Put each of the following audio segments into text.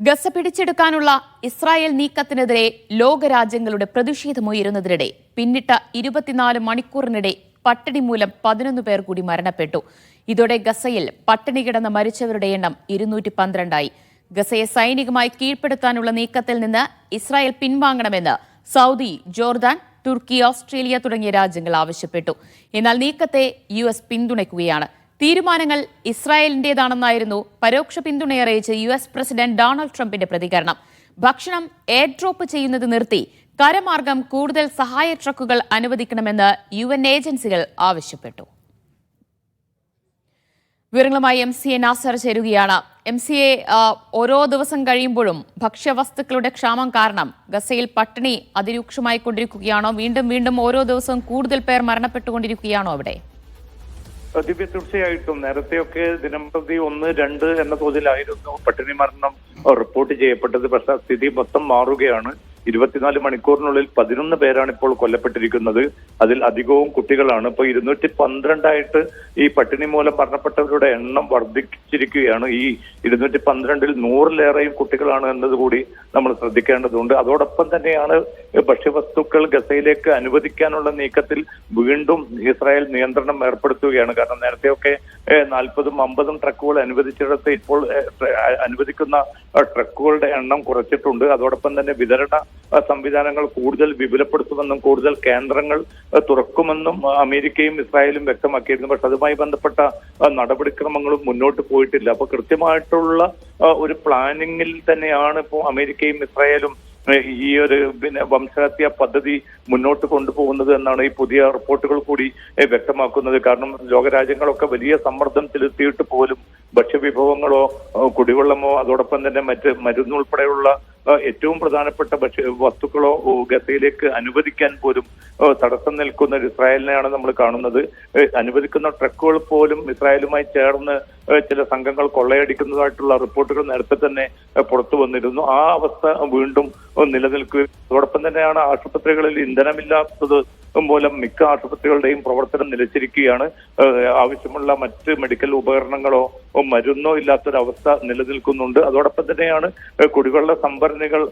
Gaza പിടിച്ചെടുക്കാനുള്ള Israel നീക്കത്തിനെതിരെ ലോകരാജ്യങ്ങളുടെ പ്രതിഷേധമുയരുന്നതിനിടെ പിന്നിട്ട 24 മണിക്കൂറിനിടെ പട്ടിണി മൂലം 11 പേർ കൂടി മരണപ്പെട്ടു. ഇതോടെ ഗസയിൽ പട്ടിണി കിടന്ന് മരിച്ചവരുടെ എണ്ണം 212ആയി. ഗസയെ സൈനികമായി കീഴ്പ്പെടുത്താനുള്ള നീക്കത്തിൽ നിന്ന് ഇസ്രായേൽ പിൻവാങ്ങണമെന്ന് സൗദി, ജോർദാൻ, തുർക്കി, ഓസ്ട്രേലിയ തുടങ്ങിയ രാജ്യങ്ങൾ ആവശ്യപ്പെട്ടു. എന്നാൽ നീക്കത്തെ US പിന്തുണയ്ക്കുകയാണ്. തീരുമാനങ്ങൾ ഇസ്രായേലിന്റേതാണെന്നായിരുന്നു പരോക്ഷ പിന്തുണയറിയിച്ച് US പ്രസിഡന്റ് ഡൊണാൾഡ് ട്രംപിന്റെ പ്രതികരണം. ഭക്ഷണം എയർ ഡ്രോപ്പ് ചെയ്യുന്നത് നിർത്തി കരമാർഗം കൂടുതൽ സഹായ ട്രക്കുകൾ അനുവദിക്കണമെന്ന് UN ഏജൻസികൾ ആവശ്യപ്പെട്ടു. വിവരങ്ങളുമായി MCA നാസർ ചേരുകയാണ്. MCA, ഓരോ ദിവസം കഴിയുമ്പോഴും ഭക്ഷ്യവസ്തുക്കളുടെ ക്ഷാമം കാരണം ഗസയിൽ പട്ടിണി അതിരൂക്ഷമായി കൊണ്ടിരിക്കുകയാണോ? വീണ്ടും ഓരോ ദിവസവും കൂടുതൽ പേർ മരണപ്പെട്ടുകൊണ്ടിരിക്കുകയാണോ അവിടെ? ദിവ്യ, തീർച്ചയായിട്ടും നേരത്തെയൊക്കെ ദിനംപ്രതി 1, 2 എന്ന തോതിലായിരുന്നു പട്ടിണി മരണം റിപ്പോർട്ട് ചെയ്യപ്പെട്ടത്. പക്ഷേ സ്ഥിതി മൊത്തം മാറുകയാണ്. 24 മണിക്കൂറിനുള്ളിൽ 11 പേരാണ് ഇപ്പോൾ കൊല്ലപ്പെട്ടിരിക്കുന്നത്. അതിൽ അധികവും കുട്ടികളാണ്. ഇപ്പോൾ 212 ഈ പട്ടിണി മൂലം മരണപ്പെട്ടവരുടെ എണ്ണം വർദ്ധിച്ചിരിക്കുകയാണ്. ഈ 212-ൽ 100-ലേറെയും കുട്ടികളാണ് എന്നതുകൂടി നമ്മൾ ശ്രദ്ധിക്കേണ്ടതുണ്ട്. അതോടൊപ്പം തന്നെയാണ് ഭക്ഷ്യവസ്തുക്കൾ ഗസയിലേക്ക് അനുവദിക്കാനുള്ള നീക്കത്തിൽ വീണ്ടും ഇസ്രായേൽ നിയന്ത്രണം ഏർപ്പെടുത്തുകയാണ്. കാരണം നേരത്തെയൊക്കെ 40-ഉം 50-ഉം ട്രക്കുകൾ അനുവദിച്ചിടത്ത് ഇപ്പോൾ അനുവദിക്കുന്ന ട്രക്കുകളുടെ എണ്ണം കുറച്ചിട്ടുണ്ട്. അതോടൊപ്പം തന്നെ വിതരണ സംവിധാനങ്ങൾ കൂടുതൽ വിപുലപ്പെടുത്തുമെന്നും കൂടുതൽ കേന്ദ്രങ്ങൾ തുറക്കുമെന്നും അമേരിക്കയും ഇസ്രായേലും വ്യക്തമാക്കിയിരുന്നു. പക്ഷെ അതുമായി ബന്ധപ്പെട്ട നടപടിക്രമങ്ങളും മുന്നോട്ട് പോയിട്ടില്ല. അപ്പൊ കൃത്യമായിട്ടുള്ള ഒരു പ്ലാനിങ്ങിൽ തന്നെയാണ് ഇപ്പോൾ അമേരിക്കയും ഇസ്രായേലും ഈ ഒരു വംശഹത്യാ പദ്ധതി മുന്നോട്ട് കൊണ്ടുപോകുന്നത് എന്നാണ് ഈ പുതിയ റിപ്പോർട്ടുകൾ കൂടി വ്യക്തമാക്കുന്നത്. കാരണം ലോകരാജ്യങ്ങളൊക്കെ വലിയ സമ്മർദ്ദം ചെലുത്തിയിട്ട് പോലും ഭക്ഷ്യവിഭവങ്ങളോ കുടിവെള്ളമോ അതോടൊപ്പം തന്നെ മറ്റ് മരുന്നുൾപ്പെടെയുള്ള ഏറ്റവും പ്രധാനപ്പെട്ട വസ്തുക്കളോ ഗസയിലേക്ക് അനുവദിക്കാൻ പോലും തടസ്സം നിൽക്കുന്ന ഇസ്രായേലിനെയാണ് നമ്മൾ കാണുന്നത്. അനുവദിക്കുന്ന ട്രക്കുകൾ പോലും ഇസ്രായേലുമായി ചേർന്ന് ചില സംഘങ്ങൾ കൊള്ളയടിക്കുന്നതായിട്ടുള്ള റിപ്പോർട്ടുകൾ നേരത്തെ തന്നെ പുറത്തു വന്നിരുന്നു. ആ അവസ്ഥ വീണ്ടും നിലനിൽക്കുകയും അതോടൊപ്പം തന്നെയാണ് ആശുപത്രികളിൽ ഇന്ധനമില്ലാത്തത് മൂലം മിക്ക ആശുപത്രികളുടെയും പ്രവർത്തനം നിലച്ചിരിക്കുകയാണ്. ആവശ്യമുള്ള മറ്റ് മെഡിക്കൽ ഉപകരണങ്ങളോ മരുന്നോ ഇല്ലാത്തൊരവസ്ഥ നിലനിൽക്കുന്നുണ്ട്. അതോടൊപ്പം തന്നെയാണ് കുടിവെള്ള സംഭരണികൾ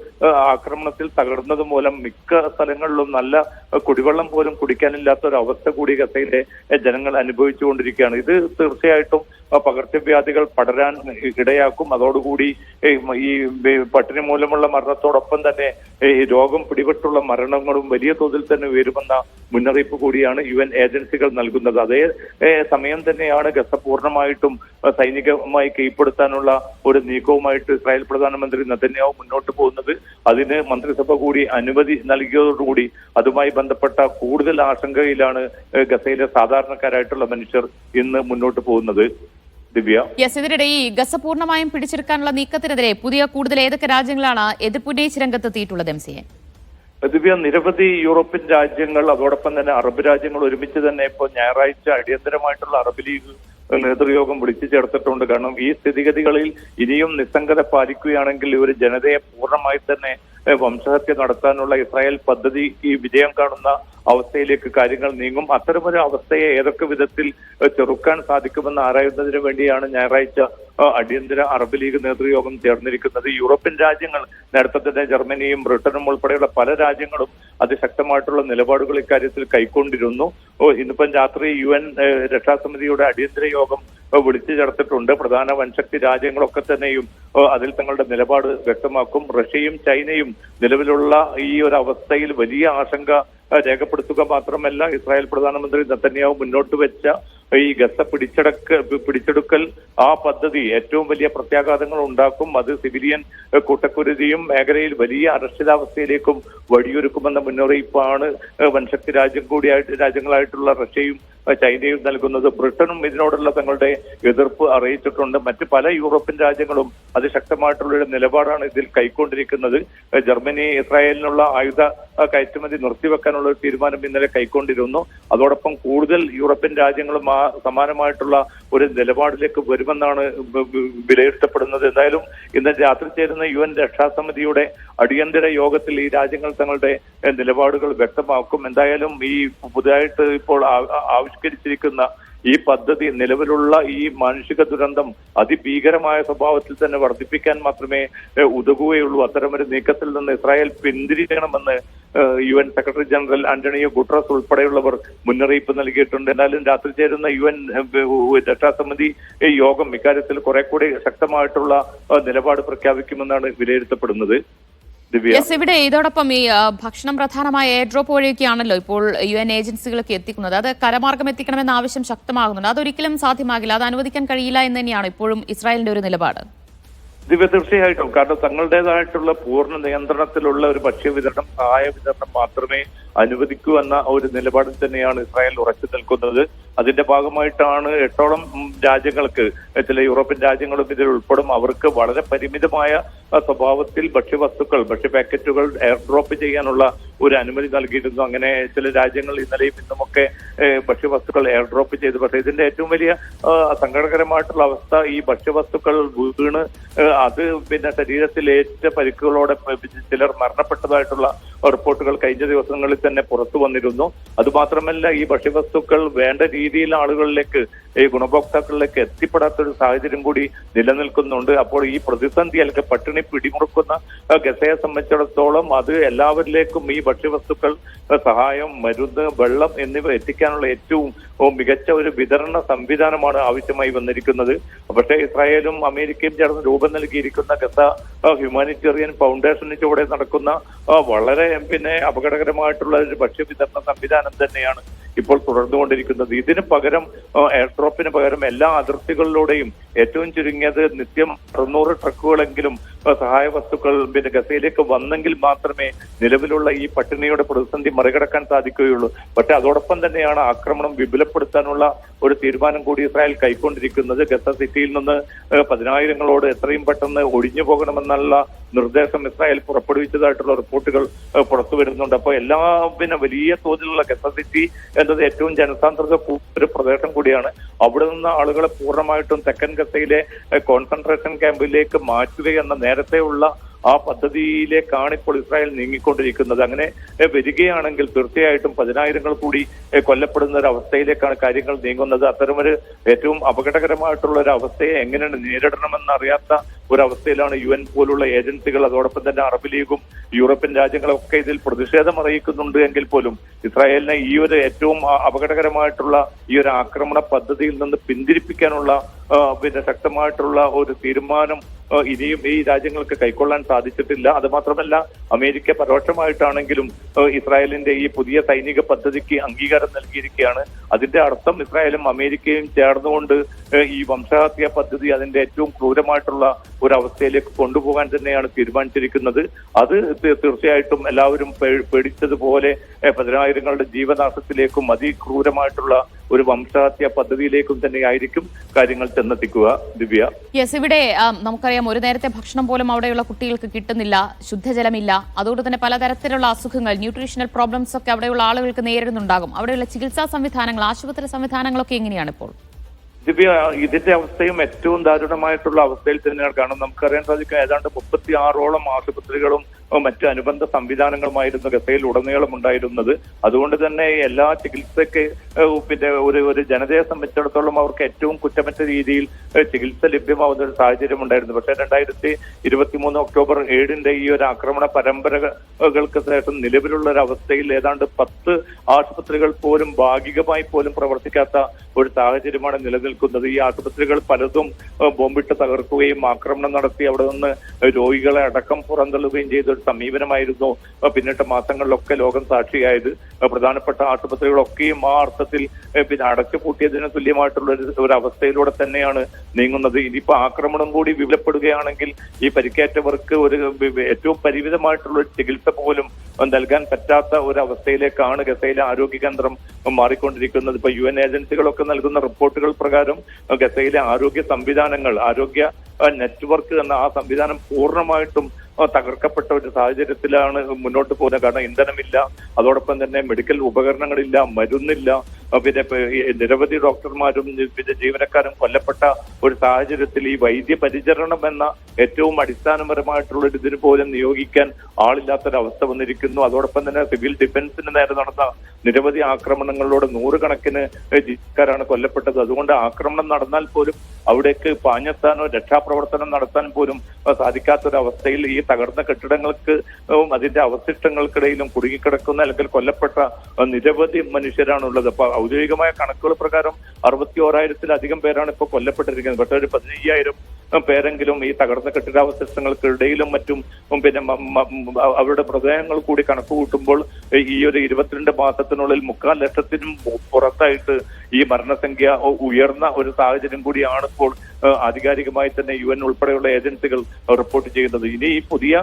ആക്രമണത്തിൽ തകർന്നത് മൂലം മിക്ക സ്ഥലങ്ങളിലും നല്ല കുടിവെള്ളം പോലും കുടിക്കാനില്ലാത്തൊരവസ്ഥ കൂടി ഗസയിലെ ജനങ്ങൾ അനുഭവിച്ചുകൊണ്ടിരിക്കുകയാണ്. ഇത് തീർച്ചയായിട്ടും പകർച്ചവ്യാധികൾ പടരാൻ ഇടയാക്കും. അതോടുകൂടി ഈ പട്ടിണി മൂലമുള്ള മരണത്തോടൊപ്പം തന്നെ രോഗം പിടിപെട്ടുള്ള മരണങ്ങളും വലിയ തോതിൽ തന്നെ ഉയരുമെന്ന മുന്നറിയിപ്പ് കൂടിയാണ് UN ഏജൻസികൾ നൽകുന്നത്. അതേ സമയം തന്നെയാണ് ഗസ പൂർണ്ണമായിട്ടും സൈനികമായി കീഴ്പ്പെടുത്താനുള്ള ഒരു നീക്കവുമായിട്ട് ഇസ്രായേൽ പ്രധാനമന്ത്രി നെതന്യാഹു മുന്നോട്ട് പോകുന്നത്. അതിന് മന്ത്രിസഭ കൂടി അനുമതി നൽകിയതോടുകൂടി അതുമായി ബന്ധപ്പെട്ട കൂടുതൽ ആശങ്കയിലാണ് ഗസയിലെ സാധാരണക്കാരായിട്ടുള്ള മനുഷ്യർ ഇന്ന് മുന്നോട്ട് പോകുന്നത്. ദിവ്യ, ഇതിനിടെ ഈ ഗസ പൂർണ്ണമായും പിടിച്ചെടുക്കാനുള്ള നീക്കത്തിനെതിരെ കൂടുതൽ ഏതൊക്കെ രാജ്യങ്ങളാണ് എതിർപ്പുന്നയിച്ച് രംഗത്തെത്തിയിട്ടുള്ളത്? MCA ദിവ്യ, നിരവധി യൂറോപ്യൻ രാജ്യങ്ങൾ അതോടൊപ്പം തന്നെ അറബ് രാജ്യങ്ങൾ ഒരുമിച്ച് തന്നെ ഇപ്പോൾ ഞായറാഴ്ച അടിയന്തരമായിട്ടുള്ള അറബ് ലീഗ് നേതൃയോഗം വിളിച്ചു ചേർത്തിട്ടുണ്ട്. കാരണം ഈ സ്ഥിതിഗതികളിൽ ഇനിയും നിസ്സംഗത പാലിക്കുകയാണെങ്കിൽ ഇവർ ജനതയെ പൂർണ്ണമായി തന്നെ വംശഹത്യ നടത്താനുള്ള ഇസ്രായേൽ പദ്ധതി ഈ വിജയം കാണുന്ന അവസ്ഥയിലേക്ക് കാര്യങ്ങൾ നീങ്ങും. അത്തരമൊരു അവസ്ഥയെ ഏതൊക്കെ വിധത്തിൽ ചെറുക്കാൻ സാധിക്കുമെന്ന് ആരായുന്നതിന് വേണ്ടിയാണ് ഞായറാഴ്ച അടിയന്തര അറബ് ലീഗ് നേതൃയോഗം ചേർന്നിരിക്കുന്നത്. യൂറോപ്യൻ രാജ്യങ്ങൾ നേരത്തെ തന്നെ ജർമ്മനിയും ബ്രിട്ടനും ഉൾപ്പെടെയുള്ള പല രാജ്യങ്ങളും അതിശക്തമായിട്ടുള്ള നിലപാടുകൾ ഇക്കാര്യത്തിൽ കൈക്കൊണ്ടിരുന്നു. ഇന്നിപ്പം രാത്രി UN രക്ഷാസമിതിയുടെ അടിയന്തര യോഗം വിളിച്ചു ചേർത്തിട്ടുണ്ട്. പ്രധാന വൻശക്തി രാജ്യങ്ങളൊക്കെ തന്നെയും അതിൽ തങ്ങളുടെ നിലപാട് വ്യക്തമാക്കും. റഷ്യയും ചൈനയും നിലവിലുള്ള ഈ ഒരു അവസ്ഥയിൽ വലിയ ആശങ്ക രേഖപ്പെടുത്തുക മാത്രമല്ല, ഇസ്രായേൽ പ്രധാനമന്ത്രി നെതന്യാഹു മുന്നോട്ട് വെച്ച ഈ ഗസ പിടിച്ചെടുക്കൽ ആ പദ്ധതി ഏറ്റവും വലിയ പ്രത്യാഘാതങ്ങൾ ഉണ്ടാക്കും. അത് സിവിലിയൻ കൂട്ടക്കുരുതിയും മേഖലയിൽ വലിയ അരക്ഷിതാവസ്ഥയിലേക്കും വഴിയൊരുക്കുമെന്ന മുന്നറിയിപ്പാണ് വൻശക്തി രാജ്യങ്ങളായിട്ടുള്ള റഷ്യയും ചൈനയും നൽകുന്നത്. ബ്രിട്ടനും ഇതിനോടുള്ള തങ്ങളുടെ എതിർപ്പ് അറിയിച്ചിട്ടുണ്ട്. മറ്റ് പല യൂറോപ്യൻ രാജ്യങ്ങളും അതിശക്തമായിട്ടുള്ള നിലപാടാണ് ഇതിൽ കൈക്കൊണ്ടിരിക്കുന്നത്. ജർമ്മനി ഇസ്രായേലിനുള്ള ആയുധ കയറ്റുമതി നിർത്തിവെക്കാനുള്ള ഒരു തീരുമാനം ഇന്നലെ കൈക്കൊണ്ടിരുന്നു. അതോടൊപ്പം കൂടുതൽ യൂറോപ്യൻ രാജ്യങ്ങളും ആ സമാനമായിട്ടുള്ള ഒരു നിലപാടിലേക്ക് വരുമെന്നാണ് വിലയിരുത്തപ്പെടുന്നത്. എന്തായാലും ഇന്ന് രാത്രി ചേരുന്ന UN രക്ഷാസമിതിയുടെ അടിയന്തര യോഗത്തിൽ ഈ രാജ്യങ്ങൾ തങ്ങളുടെ നിലപാടുകൾ വ്യക്തമാക്കും. എന്തായാലും ഈ പുതുതായിട്ട് ഇപ്പോൾ ആവിഷ്കരിച്ചിരിക്കുന്ന ഈ പദ്ധതി നിലവിലുള്ള ഈ മാനുഷിക ദുരന്തം അതിഭീകരമായ സ്വഭാവത്തിൽ തന്നെ വർദ്ധിപ്പിക്കാൻ മാത്രമേ ഉതകുകയുള്ളൂ. അത്തരമൊരു നീക്കത്തിൽ നിന്ന് ഇസ്രായേൽ പിന്തിരിയണമെന്ന് UN secretary general Antonio Guterres ഉൾപ്പെടെയുള്ളവർ മുന്നറിയിപ്പ് നൽകിയിട്ടുണ്ട്. എന്നാലും രാത്രി ചേരുന്ന UN രക്ഷാസമിതി യോഗം ഇക്കാര്യത്തിൽ കുറെ കൂടി ശക്തമായിട്ടുള്ള നിലപാട് പ്രഖ്യാപിക്കുമെന്നാണ് വിലയിരുത്തപ്പെടുന്നത്. ഇവിടെ ഇതോടൊപ്പം ഈ ഭക്ഷണം പ്രധാനമായ എയർ ഡ്രോപ്പ് വഴിയൊക്കെയാണല്ലോ ഇപ്പോൾ UN ഏജൻസികളൊക്കെ എത്തിക്കുന്നത്. അത് കരമാർഗം എത്തിക്കണമെന്ന ആവശ്യം ശക്തമാകുന്നുണ്ട്. അതൊരിക്കലും സാധ്യമാകില്ല, അത് അനുവദിക്കാൻ കഴിയില്ല എന്ന് തന്നെയാണ് ഇപ്പോഴും ഇസ്രായേലിന്റെ ഒരു നിലപാട്. തീർച്ചയായിട്ടും. കാരണം തങ്ങളുടേതായിട്ടുള്ള പൂർണ്ണ നിയന്ത്രണത്തിലുള്ള ഒരു ഭക്ഷ്യ വിതരണം, സഹായ വിതരണം മാത്രമേ അനുവദിക്കൂ എന്ന ഒരു നിലപാടിൽ തന്നെയാണ് ഇസ്രായേൽ ഉറച്ചു നിൽക്കുന്നത്. അതിന്റെ ഭാഗമായിട്ടാണ് 8ഓളം രാജ്യങ്ങൾക്ക്, ചില യൂറോപ്യൻ രാജ്യങ്ങളും ഇതിൽ ഉൾപ്പെടും, അവർക്ക് വളരെ പരിമിതമായ സ്വഭാവത്തിൽ ഭക്ഷ്യവസ്തുക്കൾ, ഭക്ഷ്യ പാക്കറ്റുകൾ എയർ ഡ്രോപ്പ് ചെയ്യാനുള്ള ഒരു അനുമതി നൽകിയിരുന്നു. അങ്ങനെ ചില രാജ്യങ്ങൾ ഇന്നലെയും ഇന്നുമൊക്കെ ഭക്ഷ്യവസ്തുക്കൾ എയർ ഡ്രോപ്പ് ചെയ്തു. പക്ഷേ ഇതിന്റെ ഏറ്റവും വലിയ സങ്കടകരമായിട്ടുള്ള അവസ്ഥ, ഈ ഭക്ഷ്യവസ്തുക്കൾ വീണ് അത് ശരീരത്തിലേറ്റ പരിക്കുകളോടെ ചിലർ മരണപ്പെട്ടതായിട്ടുള്ള റിപ്പോർട്ടുകൾ കഴിഞ്ഞ ദിവസങ്ങളിൽ തന്നെ പുറത്തു വന്നിരുന്നു. അതുമാത്രമല്ല, ഈ ഭക്ഷ്യവസ്തുക്കൾ വേണ്ട രീതിയിൽ ആളുകളിലേക്ക്, ഈ ഗുണഭോക്താക്കളിലേക്ക് എത്തിപ്പെടാത്തൊരു സാഹചര്യം കൂടി നിലനിൽക്കുന്നുണ്ട്. അപ്പോൾ ഈ പ്രതിസന്ധി അല്ലെങ്കിൽ പട്ടിണി പിടിമുറുക്കുന്ന ഗസയെ സംബന്ധിച്ചിടത്തോളം അത് എല്ലാവരിലേക്കും ഈ ഭക്ഷ്യവസ്തുക്കൾ, സഹായം, മരുന്ന്, വെള്ളം എന്നിവ എത്തിക്കാനുള്ള ഏറ്റവും മികച്ച ഒരു വിതരണ സംവിധാനമാണ് ആവശ്യമായി വന്നിരിക്കുന്നത്. പക്ഷേ ഇസ്രായേലും അമേരിക്കയും ചേർന്ന് രൂപം നൽകിയിരിക്കുന്ന ഗസ ഹ്യൂമാനിറ്റേറിയൻ ഫൗണ്ടേഷന് ചുവടെ നടക്കുന്ന വളരെ അപകടകരമായിട്ടുള്ള ഒരു ഭക്ഷ്യ വിതരണ സംവിധാനം തന്നെയാണ് ഇപ്പോൾ തുടർന്നുകൊണ്ടിരിക്കുന്നത്. ഇതിന് പകരം, എയർ ഡ്രോപ്പിന് പകരം എല്ലാ അതിർത്തികളിലൂടെയും ഏറ്റവും ചുരുങ്ങിയത് നിത്യം 600 ട്രക്കുകളെങ്കിലും സഹായ വസ്തുക്കൾ ഗസയിലേക്ക് വന്നെങ്കിൽ മാത്രമേ നിലവിലുള്ള ഈ പട്ടിണിയുടെ പ്രതിസന്ധി മറികടക്കാൻ സാധിക്കുകയുള്ളൂ. പക്ഷെ അതോടൊപ്പം തന്നെയാണ് ആക്രമണം വിപുലപ്പെടുത്താനുള്ള ഒരു തീരുമാനം കൂടി ഇസ്രായേൽ കൈക്കൊണ്ടിരിക്കുന്നത്. ഗസ സിറ്റിയിൽ നിന്ന് 10,000ങ്ങളോട് എത്രയും പെട്ടെന്ന് ഒഴിഞ്ഞു പോകണമെന്നുള്ള നിർദ്ദേശം ഇസ്രായേൽ പുറപ്പെടുവിച്ചതായിട്ടുള്ള റിപ്പോർട്ടുകൾ പുറത്തു വരുന്നുണ്ട്. അപ്പോൾ എല്ലാ വലിയ തോതിലുള്ള ഗസ സിറ്റി എന്നത് ഏറ്റവും ജനസാന്ദ്രത ഒരു പ്രദേശം കൂടിയാണ്. അവിടെ നിന്ന് ആളുകളെ പൂർണ്ണമായിട്ടും തെക്കൻ ഗസയിലെ കോൺസെൻട്രേഷൻ ക്യാമ്പിലേക്ക് മാറ്റുകയെന്ന നേരത്തെയുള്ള ആ പദ്ധതിയിലേക്കാണ് ഇപ്പോൾ ഇസ്രായേൽ നീങ്ങിക്കൊണ്ടിരിക്കുന്നത്. അങ്ങനെ വരികയാണെങ്കിൽ തീർച്ചയായിട്ടും 10,000ങ്ങൾ കൂടി കൊല്ലപ്പെടുന്ന ഒരു അവസ്ഥയിലേക്കാണ് കാര്യങ്ങൾ നീങ്ങുന്നത്. അത്തരമൊരു ഏറ്റവും അപകടകരമായിട്ടുള്ള ഒരു അവസ്ഥയെ എങ്ങനെയാണ് നേരിടണമെന്നറിയാത്ത ഒരവസ്ഥയിലാണ് UN പോലുള്ള ഏജൻസികൾ, അതോടൊപ്പം തന്നെ അറബ് ലീഗും യൂറോപ്യൻ രാജ്യങ്ങളൊക്കെ ഇതിൽ പ്രതിഷേധം അറിയിക്കുന്നുണ്ട് എങ്കിൽ പോലും ഇസ്രായേലിനെ ഈ ഒരു ഏറ്റവും അപകടകരമായിട്ടുള്ള ഈ ഒരു ആക്രമണ പദ്ധതിയിൽ നിന്ന് പിന്തിരിപ്പിക്കാനുള്ള ശക്തമായിട്ടുള്ള ഒരു തീരുമാനം ഇനിയും ഈ രാജ്യങ്ങൾക്ക് കൈക്കൊള്ളാൻ സാധിച്ചിട്ടില്ല. അത് മാത്രമല്ല, അമേരിക്ക പരോക്ഷമായിട്ടാണെങ്കിലും ഇസ്രായേലിന്റെ ഈ പുതിയ സൈനിക പദ്ധതിക്ക് അംഗീകാരം നൽകിയിരിക്കുകയാണ്. അതിന്റെ അർത്ഥം ഇസ്രായേലും അമേരിക്കയും ചേർന്നുകൊണ്ട് ഈ വംശഹത്യ പദ്ധതി അതിന്റെ ഏറ്റവും ക്രൂരമായിട്ടുള്ള ഒരു അവസ്ഥയിലേക്ക് കൊണ്ടുപോകാൻ തന്നെയാണ് തീരുമാനിച്ചിരിക്കുന്നത്. അത് തീർച്ചയായിട്ടും എല്ലാവരും പേടിച്ചതുപോലെ 10,000ങ്ങളുടെ ജീവനാശത്തിലേക്കും അതിക്രൂരമായിട്ടുള്ള ഒരു വംശഹത്യ പദ്ധതിയിലേക്കും തന്നെയായിരിക്കും കാര്യങ്ങൾ ചെന്നെത്തിക്കുക. ദിവ്യ, ഇവിടെ നമുക്കറിയാം, ഒരു നേരത്തെ ഭക്ഷണം പോലും അവിടെയുള്ള കുട്ടികൾക്ക് കിട്ടുന്നില്ല, ശുദ്ധജലമില്ല, അതുകൊണ്ട് തന്നെ പലതരത്തിലുള്ള അസുഖങ്ങൾ, ന്യൂട്രീഷണൽ പ്രോബ്ലംസ് ഒക്കെ അവിടെയുള്ള ആളുകൾക്ക് നേരിടുന്നുണ്ടാകും. അവിടെയുള്ള ചികിത്സാ സംവിധാനങ്ങൾ, ആശുപത്രി സംവിധാനങ്ങളൊക്കെ എങ്ങനെയാണ് ഇപ്പോൾ? ദിവ്യ, ഇതിന്റെ അവസ്ഥയും ഏറ്റവും ദാരുണമായിട്ടുള്ള അവസ്ഥയിൽ തന്നെയാണ്. കാരണം നമുക്കറിയാൻ സാധിക്കും, ഏതാണ്ട് 36ഓളം ആശുപത്രികളും മറ്റ് അനുബന്ധ സംവിധാനങ്ങളുമായിരുന്നു ഗസയിൽ ഉടനീളം ഉണ്ടായിരുന്നത്. അതുകൊണ്ട് തന്നെ എല്ലാ ചികിത്സയ്ക്ക് ഒരു ജനതയെ സംബന്ധിച്ചിടത്തോളം അവർക്ക് ഏറ്റവും കുറ്റമറ്റ രീതിയിൽ ചികിത്സ ലഭ്യമാവുന്ന ഒരു സാഹചര്യം ഉണ്ടായിരുന്നു. പക്ഷേ 2023 ഒക്ടോബർ 7 ഈ ഒരു ആക്രമണ പരമ്പരകൾക്ക് ശേഷം നിലവിലുള്ള ഒരു അവസ്ഥയിൽ ഏതാണ്ട് 10 ആശുപത്രികൾ പോലും ഭാഗികമായി പോലും പ്രവർത്തിക്കാത്ത ഒരു സാഹചര്യമാണ് നിലനിൽക്കുന്നത്. ഈ ആശുപത്രികൾ പലതും ബോംബിട്ട് തകർക്കുകയും ആക്രമണം നടത്തി അവിടെ നിന്ന് രോഗികളെ അടക്കം പുറന്തള്ളുകയും ചെയ്ത ഒരു സമീപനമായിരുന്നു പിന്നിട്ട മാസങ്ങളിലൊക്കെ ലോകം സാക്ഷിയായത്. പ്രധാനപ്പെട്ട ആശുപത്രികളൊക്കെയും ആ അർത്ഥത്തിൽ അടച്ചുപൂട്ടിയതിന് തുല്യമായിട്ടുള്ള ഒരു അവസ്ഥയിലൂടെ തന്നെയാണ് നീങ്ങുന്നത്. ഇനിയിപ്പോ ആക്രമണം കൂടി വിപുലപ്പെടുകയാണെങ്കിൽ ഈ പരിക്കേറ്റവർക്ക് ഒരു ഏറ്റവും പരിമിതമായിട്ടുള്ള ഒരു ചികിത്സ പോലും നൽകാൻ പറ്റാത്ത ഒരു അവസ്ഥയിലേക്കാണ് ഗസയിലെ ആരോഗ്യ കേന്ദ്രം മാറിക്കൊണ്ടിരിക്കുന്നത്. ഇപ്പൊ UN ഏജൻസികളൊക്കെ നൽകുന്ന റിപ്പോർട്ടുകൾ പ്രകാരം ഗസയിലെ ആരോഗ്യ സംവിധാനങ്ങൾ, ആരോഗ്യ നെറ്റ്വർക്ക് എന്ന ആ സംവിധാനം പൂർണ്ണമായിട്ടും തകർക്കപ്പെട്ട ഒരു സാഹചര്യത്തിലാണ് മുന്നോട്ട് പോകുന്നത്. കാരണം ഇന്ധനമില്ല, അതോടൊപ്പം തന്നെ മെഡിക്കൽ ഉപകരണങ്ങളില്ല, മരുന്നില്ല, നിരവധി ഡോക്ടർമാരും പിന്നെ ജീവനക്കാരും കൊല്ലപ്പെട്ട ഒരു സാഹചര്യത്തിൽ ഈ വൈദ്യ പരിചരണം എന്ന ഏറ്റവും അടിസ്ഥാനപരമായിട്ടുള്ള ഇതിന് പോലും നിയോഗിക്കാൻ ആളില്ലാത്തൊരവസ്ഥ വന്നിരിക്കുന്നു. അതോടൊപ്പം തന്നെ സിവിൽ ഡിഫൻസിന് നേരെ നടന്ന നിരവധി ആക്രമണങ്ങളിലൂടെ നൂറുകണക്കിന് ജീവനക്കാരാണ് കൊല്ലപ്പെട്ടത്. അതുകൊണ്ട് ആക്രമണം നടന്നാൽ പോലും അവിടേക്ക് പാഞ്ഞെത്താനോ രക്ഷാപ്രവർത്തനം നടത്താൻ പോലും സാധിക്കാത്തൊരവസ്ഥയിൽ ഈ തകർന്ന കെട്ടിടങ്ങൾക്ക് അതിന്റെ അവശിഷ്ടങ്ങൾക്കിടയിലും കുടുങ്ങിക്കിടക്കുന്ന അല്ലെങ്കിൽ കൊല്ലപ്പെട്ട നിരവധി മനുഷ്യരാണുള്ളത്. അപ്പൊ ഔദ്യോഗികമായ കണക്കുകൾ പ്രകാരം 61,000-ത്തിലധികം പേരാണ് ഇപ്പോൾ കൊല്ലപ്പെട്ടിരിക്കുന്നത്. പക്ഷേ ഒരു 15,000 പേരെങ്കിലും ഈ തകർന്ന കെട്ടിടാവശിഷ്ടങ്ങൾക്കിടയിലും മറ്റും പിന്നെ അവരുടെ മൃതദേഹങ്ങൾ കൂടി കണക്ക് കൂട്ടുമ്പോൾ ഈ ഒരു 22 മാസത്തിനുള്ളിൽ 3,00,000-നും പുറത്തായിട്ട് ഈ മരണസംഖ്യ ഉയർന്ന ഒരു സാഹചര്യം കൂടിയാണ് ഇപ്പോൾ ആധികാരികമായി തന്നെ UN ഉൾപ്പെടെയുള്ള ഏജൻസികൾ റിപ്പോർട്ട് ചെയ്യുന്നത്. ഇനി ഈ പുതിയ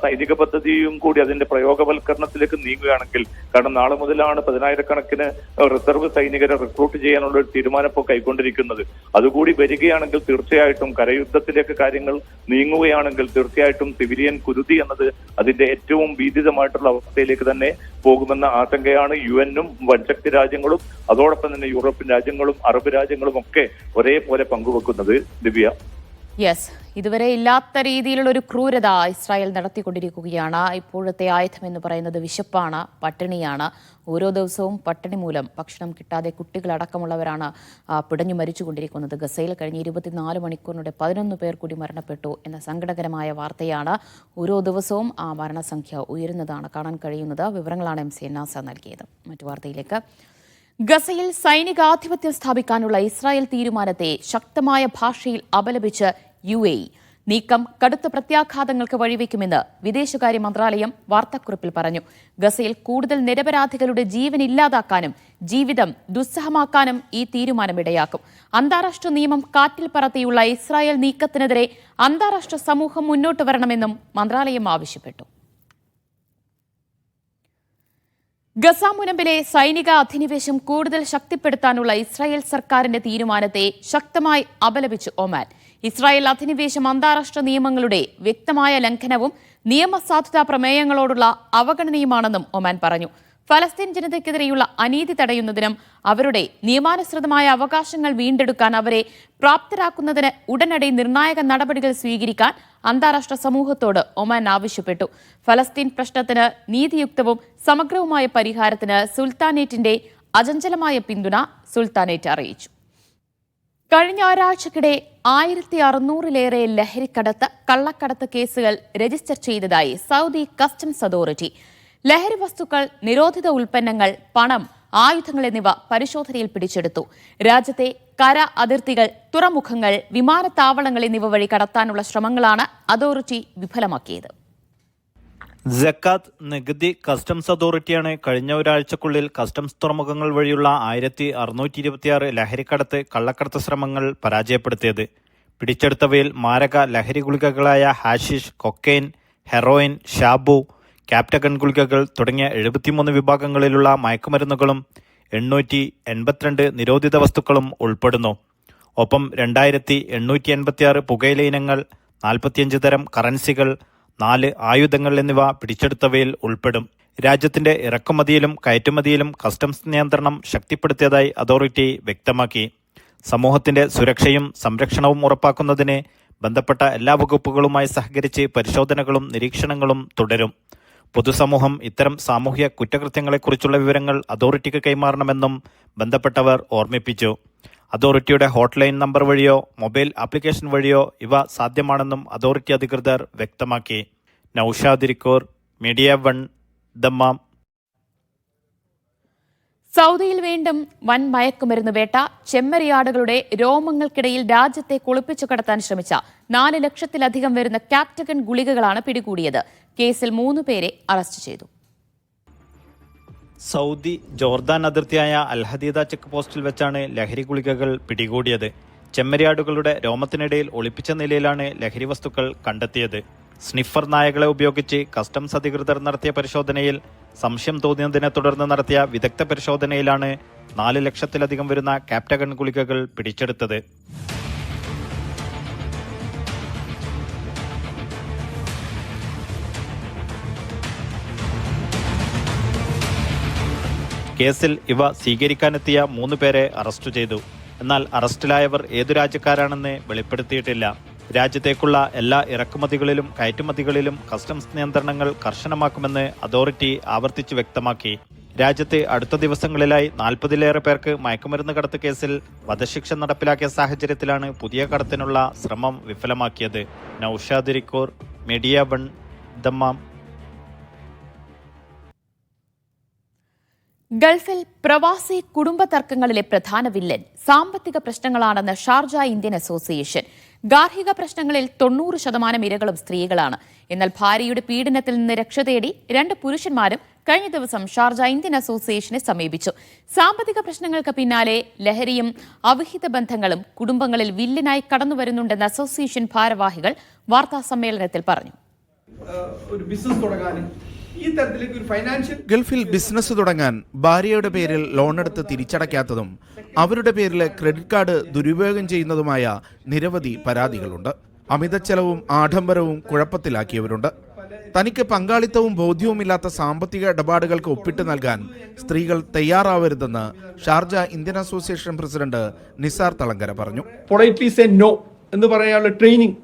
സൈനിക പദ്ധതിയും കൂടി അതിന്റെ പ്രയോഗവൽക്കരണത്തിലേക്ക് നീങ്ങുകയാണെങ്കിൽ, കാരണം നാളെ മുതലാണ് 10,000-കണക്കിന് റിസർവ് സൈനികരെ റിക്രൂട്ട് ചെയ്യാനുള്ള ഒരു തീരുമാനം ഇപ്പോൾ കൈക്കൊണ്ടിരിക്കുന്നത്. അതുകൂടി വരികയാണെങ്കിൽ തീർച്ചയായിട്ടും കരയുദ്ധത്തിലേക്ക് കാര്യങ്ങൾ നീങ്ങുകയാണെങ്കിൽ തീർച്ചയായിട്ടും സിവിലിയൻ കുരുതി എന്നത് അതിന്റെ ഏറ്റവും ഭീതിതമായിട്ടുള്ള അവസ്ഥയിലേക്ക് തന്നെ പോകുമെന്ന ആശങ്കയാണ് UN-ഉം വൻശക്തി രാജ്യങ്ങളും അതോടൊപ്പം തന്നെ യൂറോപ്യൻ രാജ്യങ്ങളും അറബ് രാജ്യങ്ങളും ഒക്കെ ഒരേപോലെ പങ്കുവെക്കുന്നത്. ദിവ്യ, യെസ്, ഇതുവരെ ഇല്ലാത്ത രീതിയിലുള്ള ഒരു ക്രൂരത ഇസ്രായേൽ നടത്തിക്കൊണ്ടിരിക്കുകയാണ്. ഇപ്പോഴത്തെ ആയുധം എന്ന് പറയുന്നത് വിശപ്പാണ്, പട്ടിണിയാണ്. ഓരോ ദിവസവും പട്ടിണി മൂലം ഭക്ഷണം കിട്ടാതെ കുട്ടികളടക്കമുള്ളവരാണ് പിടഞ്ഞു മരിച്ചുകൊണ്ടിരിക്കുന്നത്. ഗസയിൽ കഴിഞ്ഞ 24 മണിക്കൂറിനിടെ 11 പേർ കൂടി മരണപ്പെട്ടു എന്ന സങ്കടകരമായ വാർത്തയാണ്. ഓരോ ദിവസവും ആ മരണസംഖ്യ ഉയരുന്നതാണ് കാണാൻ കഴിയുന്നത്. വിവരങ്ങളാണ് MC നാസ നൽകിയത്. മറ്റു വാർത്തയിലേക്ക്. ഗസയിൽ സൈനികാധിപത്യം സ്ഥാപിക്കാനുള്ള ഇസ്രായേൽ തീരുമാനത്തെ ശക്തമായ ഭാഷയിൽ അപലപിച്ച് UAE. നീക്കം കടുത്ത പ്രത്യാഘാതങ്ങൾക്ക് വഴിവെക്കുമെന്ന് വിദേശകാര്യ മന്ത്രാലയം വാർത്താക്കുറിപ്പിൽ പറഞ്ഞു. ഗസയിൽ കൂടുതൽ നിരപരാധികളുടെ ജീവൻ ഇല്ലാതാക്കാനും ജീവിതം ദുസ്സഹമാക്കാനും ഈ തീരുമാനമിടയാക്കും. അന്താരാഷ്ട്ര നിയമം കാറ്റിൽ പറത്തിയുള്ള ഇസ്രായേൽ നീക്കത്തിനെതിരെ അന്താരാഷ്ട്ര സമൂഹം മുന്നോട്ട് വരണമെന്നും മന്ത്രാലയം ആവശ്യപ്പെട്ടു. ഗസ മുനമ്പിലെ സൈനിക അധിനിവേശം കൂടുതൽ ശക്തിപ്പെടുത്താനുള്ള ഇസ്രായേൽ സർക്കാരിന്റെ തീരുമാനത്തെ ശക്തമായി അപലപിച്ചു ഒമാൻ. ഇസ്രായേൽ അധിനിവേശം അന്താരാഷ്ട്ര നിയമങ്ങളുടെ വ്യക്തമായ ലംഘനവും നിയമസാധുതാ പ്രമേയങ്ങളോടുള്ള അവഗണനയുമാണെന്നും ഒമാൻ പറഞ്ഞു. ഫലസ്തീൻ ജനതയ്ക്കെതിരെയുള്ള അനീതി തടയുന്നതിനും അവരുടെ നിയമാനുസൃതമായ അവകാശങ്ങൾ വീണ്ടെടുക്കാൻ അവരെ പ്രാപ്തരാക്കുന്നതിന് ഉടനടി നിർണായക നടപടികൾ സ്വീകരിക്കാൻ അന്താരാഷ്ട്ര സമൂഹത്തോട് ഒമാൻ ആവശ്യപ്പെട്ടു. ഫലസ്തീൻ പ്രശ്നത്തിന് നീതിയുക്തവും സമഗ്രവുമായ പരിഹാരത്തിന് സുൽത്താനേറ്റിന്റെ അചഞ്ചലമായ പിന്തുണ സുൽത്താനേറ്റ് അറിയിച്ചു. കഴിഞ്ഞ ഒരാഴ്ചക്കിടെ 1600-ലേറെ ലഹരിക്കടത്ത്, കള്ളക്കടത്ത് കേസുകൾ രജിസ്റ്റർ ചെയ്തതായി സൗദി കസ്റ്റംസ് അതോറിറ്റി. ലഹരി വസ്തുക്കൾ, നിരോധിത ഉൽപ്പന്നങ്ങൾ, പണം, ആയുധങ്ങൾ എന്നിവ പരിശോധനയിൽ പിടിച്ചെടുത്തു. രാജ്യത്തെ കര അതിർത്തികൾ, തുറമുഖങ്ങൾ, വിമാനത്താവളങ്ങൾ എന്നിവ വഴി കടത്താനുള്ള ശ്രമങ്ങളാണ് അതോറിറ്റി വിഫലമാക്കിയത്. സക്കാത്ത് നികുതി കസ്റ്റംസ് അതോറിറ്റിയാണ് കഴിഞ്ഞ ഒരാഴ്ചക്കുള്ളിൽ കസ്റ്റംസ് തുറമുഖങ്ങൾ വഴിയുള്ള 1626 ലഹരിക്കടത്ത്, കള്ളക്കടത്ത് ശ്രമങ്ങൾ പരാജയപ്പെടുത്തിയത്. പിടിച്ചെടുത്തവയിൽ മാരക ലഹരി ഗുളികകളായ hashish, cocaine, heroin, shabu, captagon ഗുളികകൾ തുടങ്ങിയ 73 വിഭാഗങ്ങളിലുള്ള മയക്കുമരുന്നുകളും 882 നിരോധിത വസ്തുക്കളും ഉൾപ്പെടുന്നു. ഒപ്പം 2886 പുകയില ഇനങ്ങൾ, 45 തരം കറൻസികൾ, 4 ആയുധങ്ങൾ എന്നിവ പിടിച്ചെടുത്തവയിൽ ഉൾപ്പെടും. രാജ്യത്തിന്റെ ഇറക്കുമതിയിലും കയറ്റുമതിയിലും കസ്റ്റംസ് നിയന്ത്രണം ശക്തിപ്പെടുത്തിയതായി അതോറിറ്റി വ്യക്തമാക്കി. സമൂഹത്തിന്റെ സുരക്ഷയും സംരക്ഷണവും ഉറപ്പാക്കുന്നതിന് ബന്ധപ്പെട്ട എല്ലാ വകുപ്പുകളുമായി സഹകരിച്ച് പരിശോധനകളും നിരീക്ഷണങ്ങളും തുടരും. പൊതുസമൂഹം ഇത്തരം സാമൂഹ്യ കുറ്റകൃത്യങ്ങളെക്കുറിച്ചുള്ള വിവരങ്ങൾ അതോറിറ്റിക്ക് കൈമാറണമെന്നും ബന്ധപ്പെട്ടവർ ഓർമ്മിപ്പിച്ചു. അതോറിറ്റിയുടെ ഹോട്ട്ലൈൻ നമ്പർ വഴിയോ മൊബൈൽ ആപ്ലിക്കേഷൻ വഴിയോ ഇവ സാധ്യമാണെന്നും അതോറിറ്റി അധികൃതർ വ്യക്തമാക്കി. Naushad Irikkur, media 1, Dammam. സൗദിയിൽ വീണ്ടും വൻ മയക്കുമരുന്ന് വേട്ട. ചെമ്മരിയാടുകളുടെ രോമങ്ങൾക്കിടയിൽ രാജ്യത്തെ കുളിപ്പിച്ചു കടത്താൻ ശ്രമിച്ച 4 ലക്ഷത്തിലധികം വരുന്ന ക്യാപ്റ്റഗൺ ഗുളികകളാണ് പിടികൂടിയത്. കേസിൽ 3 പേരെ അറസ്റ്റ് ചെയ്തു. സൗദി ജോർദാൻ അതിർത്തിയായ അൽഹദീദ ചെക്ക് പോസ്റ്റിൽ വെച്ചാണ് ലഹരി ഗുളികകൾ പിടികൂടിയത്. ചെമ്മരിയാടുകളുടെ രോമത്തിനിടയിൽ ഒളിപ്പിച്ച നിലയിലാണ് ലഹരി വസ്തുക്കൾ കണ്ടെത്തിയത്. സ്നിഫർ നായകളെ ഉപയോഗിച്ച് കസ്റ്റംസ് അധികൃതർ നടത്തിയ പരിശോധനയിൽ സംശയം തോന്നിയതിനെ തുടർന്ന് നടത്തിയ വിദഗ്ധ പരിശോധനയിലാണ് 4 ലക്ഷത്തിലധികം വരുന്ന ക്യാപ്റ്റഗൺ ഗുളികകൾ പിടിച്ചെടുത്തത്. കേസിൽ ഇവ സ്വീകരിക്കാനെത്തിയ 3 പേരെ അറസ്റ്റ് ചെയ്തു. എന്നാൽ അറസ്റ്റിലായവർ ഏതു രാജ്യക്കാരാണെന്ന് വെളിപ്പെടുത്തിയിട്ടില്ല. രാജ്യത്തേക്കുള്ള എല്ലാ ഇറക്കുമതികളിലും കയറ്റുമതികളിലും കസ്റ്റംസ് നിയന്ത്രണങ്ങൾ കർശനമാക്കുമെന്ന് അതോറിറ്റി ആവർത്തിച്ച് വ്യക്തമാക്കി. രാജ്യത്ത് അടുത്ത ദിവസങ്ങളിലായി 40-ലേറെ പേർക്ക് മയക്കുമരുന്ന് കടത്ത് കേസിൽ വധശിക്ഷ നടപ്പിലാക്കിയ സാഹചര്യത്തിലാണ് പുതിയ കടത്തിനുള്ള ശ്രമം വിഫലമാക്കിയത്. Naushad റിക്കൂർ, media 1, Dammam. ഗൾഫിൽ പ്രവാസി കുടുംബ തർക്കങ്ങളിലെ പ്രധാന വില്ലൻ സാമ്പത്തിക പ്രശ്നങ്ങളാണെന്ന് ഷാർജ ഇന്ത്യൻ അസോസിയേഷൻ. ഗാർഹിക പ്രശ്നങ്ങളിൽ 90% ഇരകളും സ്ത്രീകളാണ്. എന്നാൽ ഭാര്യയുടെ പീഡനത്തിൽ നിന്ന് രക്ഷ തേടി 2 പുരുഷന്മാരും കഴിഞ്ഞ ദിവസം ഷാർജ ഇന്ത്യൻ അസോസിയേഷനെ സമീപിച്ചു. സാമ്പത്തിക പ്രശ്നങ്ങൾക്ക് പിന്നാലെ ലഹരിയും അവിഹിത ബന്ധങ്ങളും കുടുംബങ്ങളിൽ വില്ലനായി കടന്നുവരുന്നുണ്ടെന്ന് അസോസിയേഷൻ ഭാരവാഹികൾ വാർത്താ സമ്മേളനത്തിൽ പറഞ്ഞു. ഒരു ബിസിനസ് തുടങ്ങാനും ഈ തരത്തിലേക്ക് ഒരു ഫൈനാൻഷ്യൽ ഗൾഫിൽ ബിസിനസ് തുടങ്ങാൻ ഭാര്യയുടെ പേരിൽ ലോണെടുത്ത് തിരിച്ചടയ്ക്കാത്തതും അവരുടെ പേരിൽ ക്രെഡിറ്റ് കാർഡ് ദുരുപയോഗം ചെയ്യുന്നതുമായ നിരവധി പരാതികളുണ്ട്. അമിത ചെലവും ആഡംബരവും കുഴപ്പത്തിലാക്കിയവരുണ്ട്. തനിക്ക് പങ്കാളിത്തവും ബോധ്യവുമില്ലാത്ത സാമ്പത്തിക ഇടപാടുകൾക്ക് ഒപ്പിട്ട് നൽകാൻ സ്ത്രീകൾ തയ്യാറാവരുതെന്ന് Sharjah Indian association president Nisar Thalangara പറഞ്ഞു. പൊളൈറ്റ്ലി സേ നോ എന്ന് പറയാനുള്ള ട്രെയിനിങ്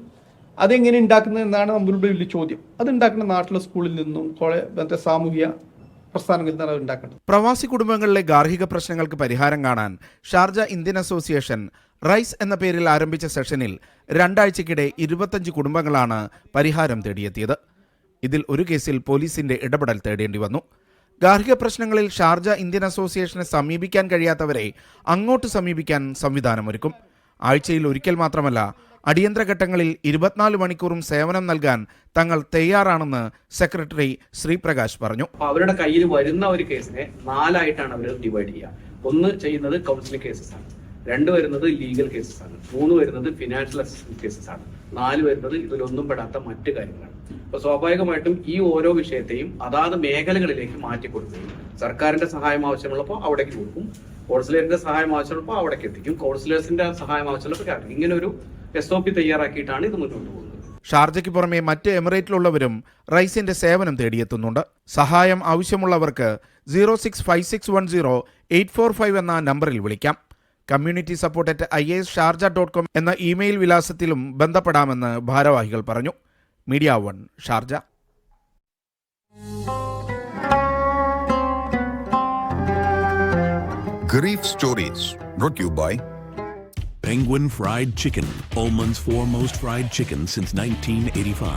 അതെങ്ങനെ ഉണ്ടാക്കുന്നത് എന്നാണ് നമ്മളുടെ വലിയ ചോദ്യം. അത് ഉണ്ടാക്കുന്ന നാട്ടിലെ സ്കൂളിൽ നിന്നും മറ്റേ സാമൂഹിക പ്രസ്ഥാനങ്ങളിൽ നിന്നാണ് ഉണ്ടാക്കേണ്ടത്. പ്രവാസി കുടുംബങ്ങളിലെ ഗാർഹിക പ്രശ്നങ്ങൾക്ക് പരിഹാരം കാണാൻ ഷാർജ ഇന്ത്യൻ അസോസിയേഷൻ റൈസ് എന്ന പേരിൽ ആരംഭിച്ച സെഷനിൽ 2 ആഴ്ചക്കിടെ 25 കുടുംബങ്ങളാണ് പരിഹാരം തേടിയെത്തിയത്. ഇതിൽ ഒരു കേസിൽ പോലീസിന്റെ ഇടപെടൽ തേടേണ്ടി വന്നു. ഗാർഹിക പ്രശ്നങ്ങളിൽ ഷാർജ ഇന്ത്യൻ അസോസിയേഷനെ സമീപിക്കാൻ കഴിയാത്തവരെ അങ്ങോട്ട് സമീപിക്കാൻ സംവിധാനമൊരുക്കും. ആഴ്ചയിൽ ഒരിക്കൽ മാത്രമല്ല, അടിയന്തര ഘട്ടങ്ങളിൽ 24 മണിക്കൂറും സേവനം നൽകാൻ തങ്ങൾ തയ്യാറാണെന്ന് സെക്രട്ടറി ശ്രീപ്രകാശ് പറഞ്ഞു. അവരുടെ കയ്യിൽ വരുന്ന ഒരു കേസിനെ 4 ആയിട്ടാണ് അവർ ഡിവൈഡ് ചെയ്യുക. 1 ചെയ്യുന്നത് കൗൺസിലിംഗ് കേസസ് ആണ്, 2 വരുന്നത് ലീഗൽ കേസസ് ആണ്, 3 വരുന്നത് ഫിനാൻഷ്യൽ അസിസ്റ്റൻസ് കേസസ് ആണ്, 4 വരുന്നത് ഇതിലൊന്നും പെടാത്ത മറ്റു കാര്യങ്ങളാണ്. അപ്പൊ സ്വാഭാവികമായിട്ടും ഈ ഓരോ വിഷയത്തെയും അതാത് മേഖലകളിലേക്ക് മാറ്റി കൊടുക്കുകയും സർക്കാരിന്റെ സഹായം ആവശ്യമുള്ളപ്പോൾ അവിടേക്ക് കൊടുക്കും, കൗൺസിലറിന്റെ സഹായം ആവശ്യമുള്ളപ്പോൾ അവിടേക്ക് എത്തിക്കും, കൗൺസിലേഴ്സിന്റെ സഹായം ആവശ്യമുള്ളപ്പോൾ ഇങ്ങനെ ഒരു SOP തയ്യാറാക്കിയിട്ടാണ് ഇത് മുന്നോട്ട് പോകുന്നത്. ഷാർജയ്ക്ക് പുറമെ മറ്റ് എമിറേറ്റിലുള്ളവരും റൈസിന്റെ സേവനം തേടിയെത്തുന്നുണ്ട്. സഹായം ആവശ്യമുള്ളവർക്ക് 0656108445 എന്ന നമ്പറിൽ വിളിക്കാം. കമ്മ്യൂണിറ്റി സപ്പോർട്ട് @iasharja.com എന്ന ഇമെയിൽ വിലാസത്തിലും ബന്ധപ്പെടാമെന്ന് ഭാരവാഹികൾ പറഞ്ഞു. Media 1 Sharjah. Garif Stories, brought to you by Penguin Fried Chicken, Oman's foremost fried chicken since 1985.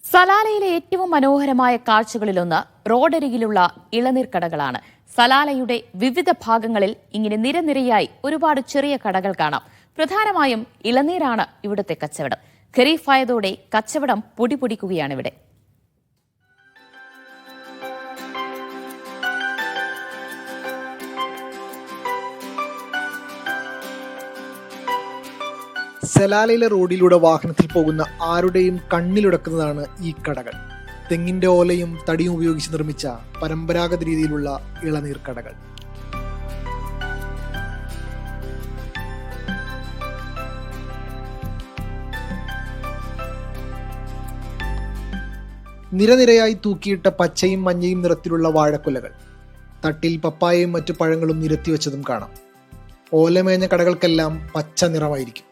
സലാലയിലെ ഏറ്റവും മനോഹരമായ കാഴ്ചകളിലൊന്ന് റോഡരികിലുള്ള ഇളനീർ കടകളാണ്. സലാലയുടെ വിവിധ ഭാഗങ്ങളിൽ ഇങ്ങനെ നിരനിരയായി ഒരുപാട് ചെറിയ കടകൾ കാണാം. പ്രധാനമായും ഇളനീരാണ് ഇവിടുത്തെ കച്ചവടം. ഖരീഫായതോടെ കച്ചവടം പൊടിപൊടിക്കുകയാണിവിടെ. സലാലയിലെ റോഡിലൂടെ വാഹനത്തിൽ പോകുന്ന ആരുടെയും കണ്ണിലുടക്കുന്നതാണ് ഈ കടകൾ. തെങ്ങിന്റെ ഓലയും തടിയും ഉപയോഗിച്ച് നിർമ്മിച്ച പരമ്പരാഗത രീതിയിലുള്ള ഇളനീർ കടകൾ. നിരനിരയായി തൂക്കിയിട്ട പച്ചയും മഞ്ഞയും നിറത്തിലുള്ള വാഴക്കുലകൾ, തട്ടിൽ പപ്പായയും മറ്റു പഴങ്ങളും നിരത്തിവെച്ചതും കാണാം. ഓലമേഞ്ഞ കടകൾക്കെല്ലാം പച്ച നിറമായിരിക്കും.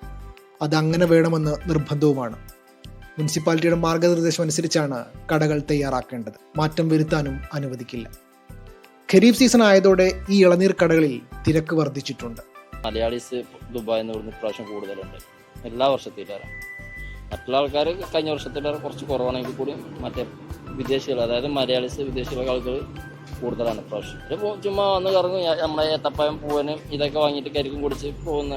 അതങ്ങനെ വേണമെന്ന് നിർബന്ധവുമാണ്. മുനിസിപ്പാലിറ്റിയുടെ മാർഗനിർദ്ദേശം അനുസരിച്ചാണ് കടകൾ തയ്യാറാക്കേണ്ടത്. മാറ്റം വരുത്താനും അനുവദിക്കില്ല. ഖരീഫ് സീസൺ ആയതോടെ ഈ ഇളനീർ കടകളിൽ തിരക്ക് വർദ്ധിച്ചിട്ടുണ്ട്. മലയാളീസ് ദുബായിൽ നിന്ന് ഇപ്രാവശ്യം കൂടുതലുണ്ട്, എല്ലാ വർഷത്തിലേറെ. മറ്റുള്ള ആൾക്കാർ കഴിഞ്ഞ വർഷത്തിലേറെ കുറച്ച് കുറവാണെങ്കിൽ കൂടി മറ്റേ വിദേശികൾ, അതായത് മലയാളീസ് വിദേശികളെ ആളുകൾ കൂടുതലാണ് ഇപ്രാവശ്യം. ചുമ്മാ വന്ന് കറങ്ങും, നമ്മളെ ഏത്തപ്പഴം പൂവനും ഇതൊക്കെ വാങ്ങിയിട്ട് കരിക്കും കുടിച്ച് പോകുന്ന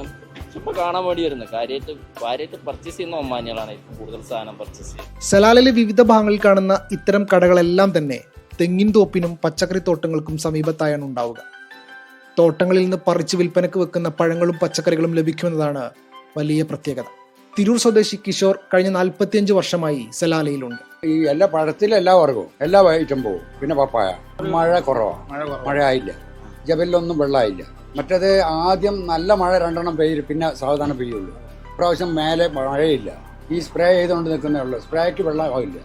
ചുമ്മാ കാണാൻ വേണ്ടി വരുന്നത്. കാര്യമായിട്ട് പർച്ചേസ് ചെയ്യുന്ന ഒമാനികളാണ് കൂടുതൽ സാധനം പർച്ചേസ് ചെയ്യുന്നത്. സലാലയിലെ വിവിധ ഭാഗങ്ങളിൽ കാണുന്ന ഇത്തരം കടകളെല്ലാം തന്നെ തെങ്ങിൻ തോപ്പിനും പച്ചക്കറി തോട്ടങ്ങൾക്കും സമീപത്തായാണ് ഉണ്ടാവുക. തോട്ടങ്ങളിൽ നിന്ന് പറിച്ച് വിൽപ്പനക്ക് വെക്കുന്ന പഴങ്ങളും പച്ചക്കറികളും ലഭിക്കുമെന്നതാണ് വലിയ പ്രത്യേകത. തിരൂർ സ്വദേശി കിഷോർ കഴിഞ്ഞ 45 വർഷമായി സലാലയിലുണ്ട്. ഈ എല്ലാ പഴത്തിലും എല്ലാ വർഗവും എല്ലാ ഐറ്റം പോകും. പിന്നെ പപ്പായ മഴ കുറവാണ്, മഴ ആയില്ല, ജബലിലൊന്നും വെള്ളമായില്ല. മറ്റേത് ആദ്യം നല്ല മഴ 2 പെയ്യും, പിന്നെ സാവധാനം പെയ്യുള്ളൂ. ഇപ്രാവശ്യം മേലെ മഴയില്ല. ഈ സ്പ്രേ ചെയ്തുകൊണ്ട് നിൽക്കുന്നേ ഉള്ളൂ, സ്പ്രേക്ക് വെള്ളമാവില്ല.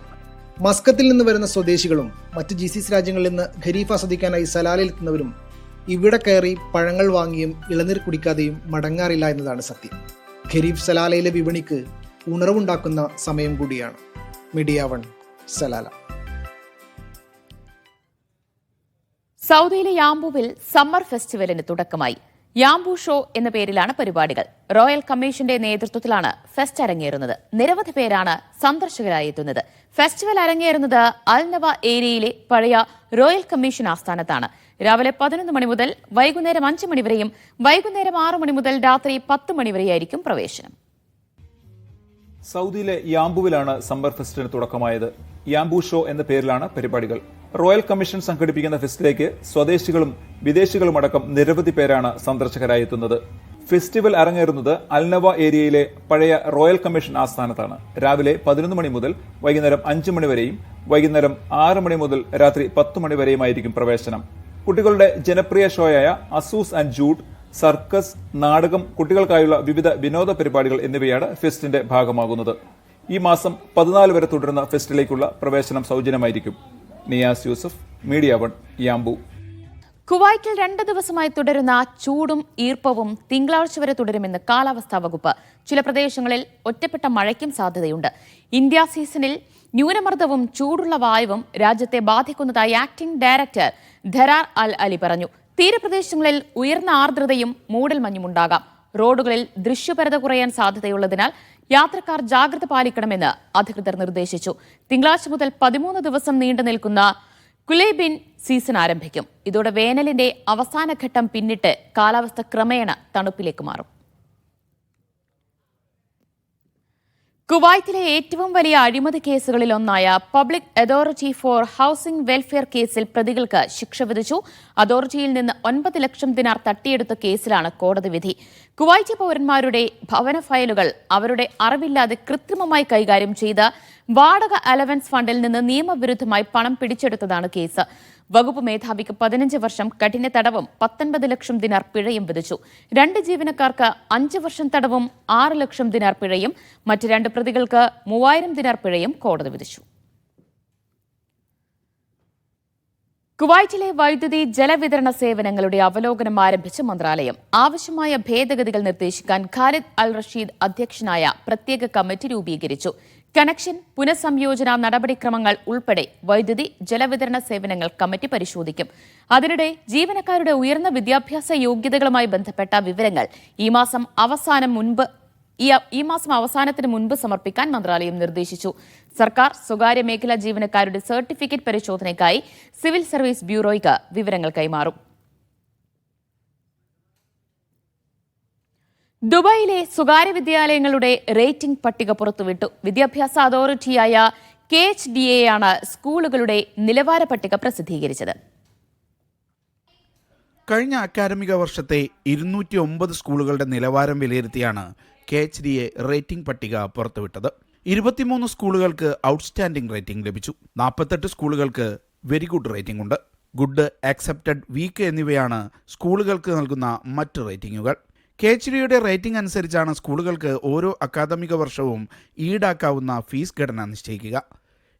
മസ്കത്തിൽ നിന്ന് വരുന്ന സ്വദേശികളും മറ്റ് GCC രാജ്യങ്ങളിൽ നിന്ന് ഖരീഫ് ആസ്വദിക്കാനായി സലാലയിൽ എത്തുന്നവരും ഇവിടെ കയറി പഴങ്ങൾ വാങ്ങിയും ഇളനീർ കുടിക്കാതെയും മടങ്ങാറില്ല എന്നതാണ് സത്യം. ഖരീഫ് സലാലയിലെ വിപണിക്ക് ഉണർവുണ്ടാക്കുന്ന സമയം കൂടിയാണ്. Media 1 Salalah. സൗദിയിലെ യാംബുവിൽ സമ്മർ ഫെസ്റ്റിവലിന് തുടക്കമായി. യാംബു ഷോ എന്ന പേരിലാണ് പരിപാടികൾ. റോയൽ കമ്മീഷന്റെ നേതൃത്വത്തിലാണ് ഫെസ്റ്റ് അരങ്ങേറുന്നത്. നിരവധി പേരാണ് സന്ദർശകരായി എത്തുന്നത്. ഫെസ്റ്റിവൽ അരങ്ങേറുന്നത് അൽ നവ ഏരിയയിലെ പഴയ റോയൽ കമ്മീഷൻ ആസ്ഥാനത്താണ്. രാവിലെ 11 മണി മുതൽ വൈകുന്നേരം 5 മണി വരെയും വൈകുന്നേരം 6 മണി മുതൽ രാത്രി 10 മണി വരെയായിരിക്കും പ്രവേശനം. സൗദിയിലെ യാംബുവിലാണ് സമ്മർ ഫെസ്റ്റിന് തുടക്കമായത്. യാംബു ഷോ എന്ന പേരിലാണ് പരിപാടികൾ. റോയൽ കമ്മീഷൻ സംഘടിപ്പിക്കുന്ന ഫെസ്റ്റിലേക്ക് സ്വദേശികളും വിദേശികളുമടക്കം നിരവധി പേരാണ് സന്ദർശകരായി എത്തുന്നത്. ഫെസ്റ്റിവൽ അരങ്ങേറുന്നത് അൽനവ ഏരിയയിലെ പഴയ റോയൽ കമ്മീഷൻ ആസ്ഥാനത്താണ്. രാവിലെ 11 മണി മുതൽ വൈകുന്നേരം 5 മണി വരെയും വൈകുന്നേരം 6 മണി മുതൽ രാത്രി 10 മണി വരെയുമായിരിക്കും പ്രവേശനം. കുട്ടികളുടെ ജനപ്രിയ ഷോയായ അസൂസ് ആൻഡ് ജൂഡ്, സർക്കസ്, നാടകം, കുട്ടികൾക്കായുള്ള വിവിധ വിനോദ പരിപാടികൾ എന്നിവയാണ് ഫെസ്റ്റിന്റെ ഭാഗമാകുന്നത്. ഈ മാസം 14 വരെ തുടരുന്ന ഫെസ്റ്റിലേക്കുള്ള പ്രവേശനം സൗജന്യമായിരിക്കും. Niyas Yusuf, media 1, Yanbu. കുവൈറ്റിൽ 2 ദിവസമായി തുടരുന്ന ചൂടും ഈർപ്പവും തിങ്കളാഴ്ച വരെ തുടരുമെന്ന് കാലാവസ്ഥാ വകുപ്പ്. ചില പ്രദേശങ്ങളിൽ ഒറ്റപ്പെട്ട മഴയ്ക്കും സാധ്യതയുണ്ട്. ഇന്ത്യ സീസണിൽ ന്യൂനമർദ്ദവും ചൂടുള്ള വായുവും രാജ്യത്തെ ബാധിക്കുന്നതായി ആക്ടിംഗ് ഡയറക്ടർ ധരാർ അൽ അലി പറഞ്ഞു. തീരപ്രദേശങ്ങളിൽ ഉയർന്ന ആർദ്രതയും മൂടൽമഞ്ഞുമുണ്ടാകാം. റോഡുകളിൽ ദൃശ്യപരത കുറയാൻ സാധ്യതയുള്ളതിനാൽ യാത്രക്കാർ ജാഗ്രത പാലിക്കണമെന്ന് അധികൃതർ നിർദ്ദേശിച്ചു. തിങ്കളാഴ്ച മുതൽ 13 ദിവസം നീണ്ടു നിൽക്കുന്ന കുലൈബിൻ സീസൺ ആരംഭിക്കും. ഇതോടെ വേനലിന്റെ അവസാന ഘട്ടം പിന്നിട്ട് കാലാവസ്ഥ ക്രമേണ തണുപ്പിലേക്ക് മാറും. കുവൈറ്റിലെ ഏറ്റവും വലിയ അഴിമതി കേസുകളിൽ ഒന്നായ public authority four housing welfare കേസിൽ പ്രതികൾക്ക് ശിക്ഷ വിധിച്ചു. അതോറിറ്റിയിൽ നിന്ന് 9 ലക്ഷം ദിനാർ തട്ടിയെടുത്ത കേസിലാണ് കോടതി വിധി. കുവൈറ്റ് പൌരന്മാരുടെ ഭവന ഫയലുകൾ അവരുടെ അറിവില്ലാതെ കൃത്രിമമായി കൈകാര്യം ചെയ്ത് വാടക അലവൻസ് ഫണ്ടിൽ നിന്ന് നിയമവിരുദ്ധമായി പണം പിടിച്ചെടുത്തതാണ് കേസ്. വകുപ്പ് മേധാവിക്ക് 15 വർഷം കഠിന തടവും 19 ലക്ഷം ദിനാർ പിഴയും വിധിച്ചു. 2 ജീവനക്കാർക്ക് 5 വർഷം തടവും 6 ലക്ഷം ദിനാർ പിഴയും മറ്റ് 2 പ്രതികൾക്ക് 3000 ദിനാർ പിഴയും കോടതി വിധിച്ചു. കുവൈറ്റിലെ വൈദ്യുതി ജലവിതരണ സേവനങ്ങളുടെ അവലോകനം ആരംഭിച്ച മന്ത്രാലയം. ആവശ്യമായ ഭേദഗതികൾ നിർദ്ദേശിക്കാൻ ഖാലിദ് അൽ റഷീദ് അധ്യക്ഷനായ പ്രത്യേക കമ്മിറ്റി രൂപീകരിച്ചു. കണക്ഷൻ പുനഃസംയോജന നടപടിക്രമങ്ങൾ ഉൾപ്പെടെ വൈദ്യുതി ജലവിതരണ സേവനങ്ങൾ കമ്മിറ്റി പരിശോധിക്കും. അതിനിടെ ജീവനക്കാരുടെ ഉയർന്ന വിദ്യാഭ്യാസ യോഗ്യതകളുമായി ബന്ധപ്പെട്ട വിവരങ്ങൾ ഈ മാസം അവസാനത്തിന് മുൻപ് സമർപ്പിക്കാൻ മന്ത്രാലയം നിർദ്ദേശിച്ചു. സർക്കാർ സ്വകാര്യ മേഖലാ ജീവനക്കാരുടെ സർട്ടിഫിക്കറ്റ് പരിശോധനയ്ക്കായി സിവിൽ സർവീസ് ബ്യൂറോയ്ക്ക് വിവരങ്ങൾ കൈമാറും. ദുബായിലെ സ്വകാര്യ വിദ്യാലയങ്ങളുടെ റേറ്റിംഗ് പട്ടിക പുറത്തുവിട്ടു. വിദ്യാഭ്യാസ അതോറിറ്റിയായ KHDA ആണ് സ്കൂളുകളുടെ നിലവാര പട്ടിക പ്രസിദ്ധീകരിച്ചത്. കഴിഞ്ഞ അക്കാദമിക വർഷത്തെ 209 സ്കൂളുകളുടെ നിലവാരം വിലയിരുത്തിയാണ് KHDA റേറ്റിംഗ് പട്ടിക പുറത്തുവിട്ടത്. 23 സ്കൂളുകൾക്ക് ഔട്ട്സ്റ്റാൻഡിംഗ് റേറ്റിംഗ് ലഭിച്ചു. 48 സ്കൂളുകൾക്ക് വെരി ഗുഡ് റേറ്റിംഗ് ഉണ്ട്. ഗുഡ്, ആക്സെപ്റ്റഡ്, വീക്ക് എന്നിവയാണ് സ്കൂളുകൾക്ക് നൽകുന്ന മറ്റ് റേറ്റിംഗുകൾ. KHDAയുടെ റേറ്റിംഗ് അനുസരിച്ചാണ് സ്കൂളുകൾക്ക് ഓരോ അക്കാദമിക വർഷവും ഈടാക്കാവുന്ന ഫീസ് ഘടന നിശ്ചയിക്കുക.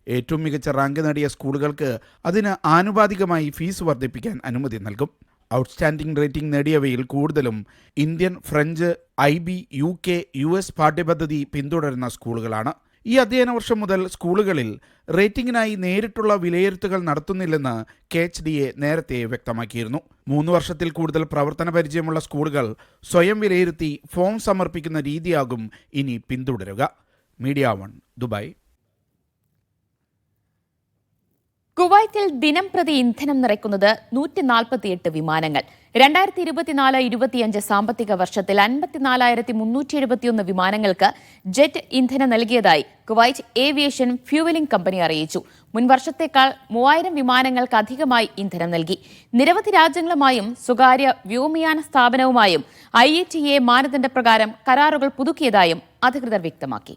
ഏറ്റവും മികച്ച റാങ്ക് നേടിയ സ്കൂളുകൾക്ക് അതിന് ആനുപാതികമായി ഫീസ് വർദ്ധിപ്പിക്കാൻ അനുമതി നൽകും. ഔട്ട്സ്റ്റാൻഡിംഗ് റേറ്റിംഗ് നേടിയവയിൽ കൂടുതലും Indian, French, IB, UK, US പാഠ്യപദ്ധതി പിന്തുടരുന്ന സ്കൂളുകളാണ്. ഈ അധ്യയന വർഷം മുതൽ സ്കൂളുകളിൽ റേറ്റിംഗിനായി നേരിട്ടുള്ള വിലയിരുത്തലുകൾ നടത്തുന്നില്ലെന്ന് KHDA നേരത്തെ വ്യക്തമാക്കിയിരുന്നു. 3 വർഷത്തിൽ കൂടുതൽ പ്രവർത്തന പരിചയമുള്ള സ്കൂളുകൾ സ്വയം വിലയിരുത്തി ഫോം സമർപ്പിക്കുന്ന രീതിയാകും ഇനി പിന്തുടരുക. Media 1, Dubai. കുവൈറ്റിൽ ദിനം പ്രതി ഇന്ധനം നിറയ്ക്കുന്നത് 148 വിമാനങ്ങൾ. 2024-25 സാമ്പത്തിക വർഷത്തിൽ 54,371 വിമാനങ്ങൾക്ക് ജെറ്റ് ഇന്ധനം നൽകിയതായി കുവൈറ്റ് ഏവിയേഷൻ ഫ്യൂവലിംഗ് കമ്പനി അറിയിച്ചു. മുൻ വർഷത്തേക്കാൾ 3000 വിമാനങ്ങൾക്ക് അധികമായി ഇന്ധനം നൽകി. നിരവധി രാജ്യങ്ങളുമായും സ്വകാര്യ വ്യോമയാന സ്ഥാപനവുമായും IATA മാനദണ്ഡപ്രകാരം കരാറുകൾ പുതുക്കിയതായും അധികൃതർ വ്യക്തമാക്കി.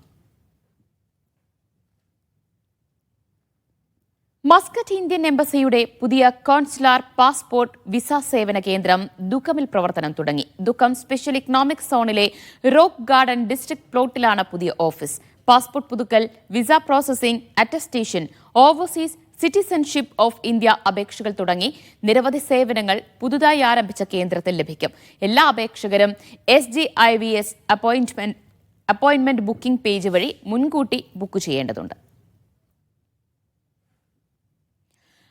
മസ്കറ്റ് ഇന്ത്യൻ എംബസിയുടെ പുതിയ കോൺസുലാർ പാസ്പോർട്ട് വിസ സേവന കേന്ദ്രം ദുഖമിൽ പ്രവർത്തനം തുടങ്ങി. ദുഖം സ്പെഷ്യൽ ഇക്കണോമിക് സോണിലെ റോക്ക് ഗാർഡൻ ഡിസ്ട്രിക്ട് പ്ലോട്ടിലാണ് പുതിയ ഓഫീസ്. പാസ്പോർട്ട് പുതുക്കൽ, visa processing, attestation, overseas citizenship of India അപേക്ഷകൾ തുടങ്ങി നിരവധി സേവനങ്ങൾ പുതുതായി ആരംഭിച്ച കേന്ദ്രത്തിൽ ലഭിക്കും. എല്ലാ അപേക്ഷകരും SGIVS അപ്പോയിന്റ്മെന്റ് ബുക്കിംഗ് പേജ് വഴി മുൻകൂട്ടി ബുക്ക് ചെയ്യേണ്ടതുണ്ട്.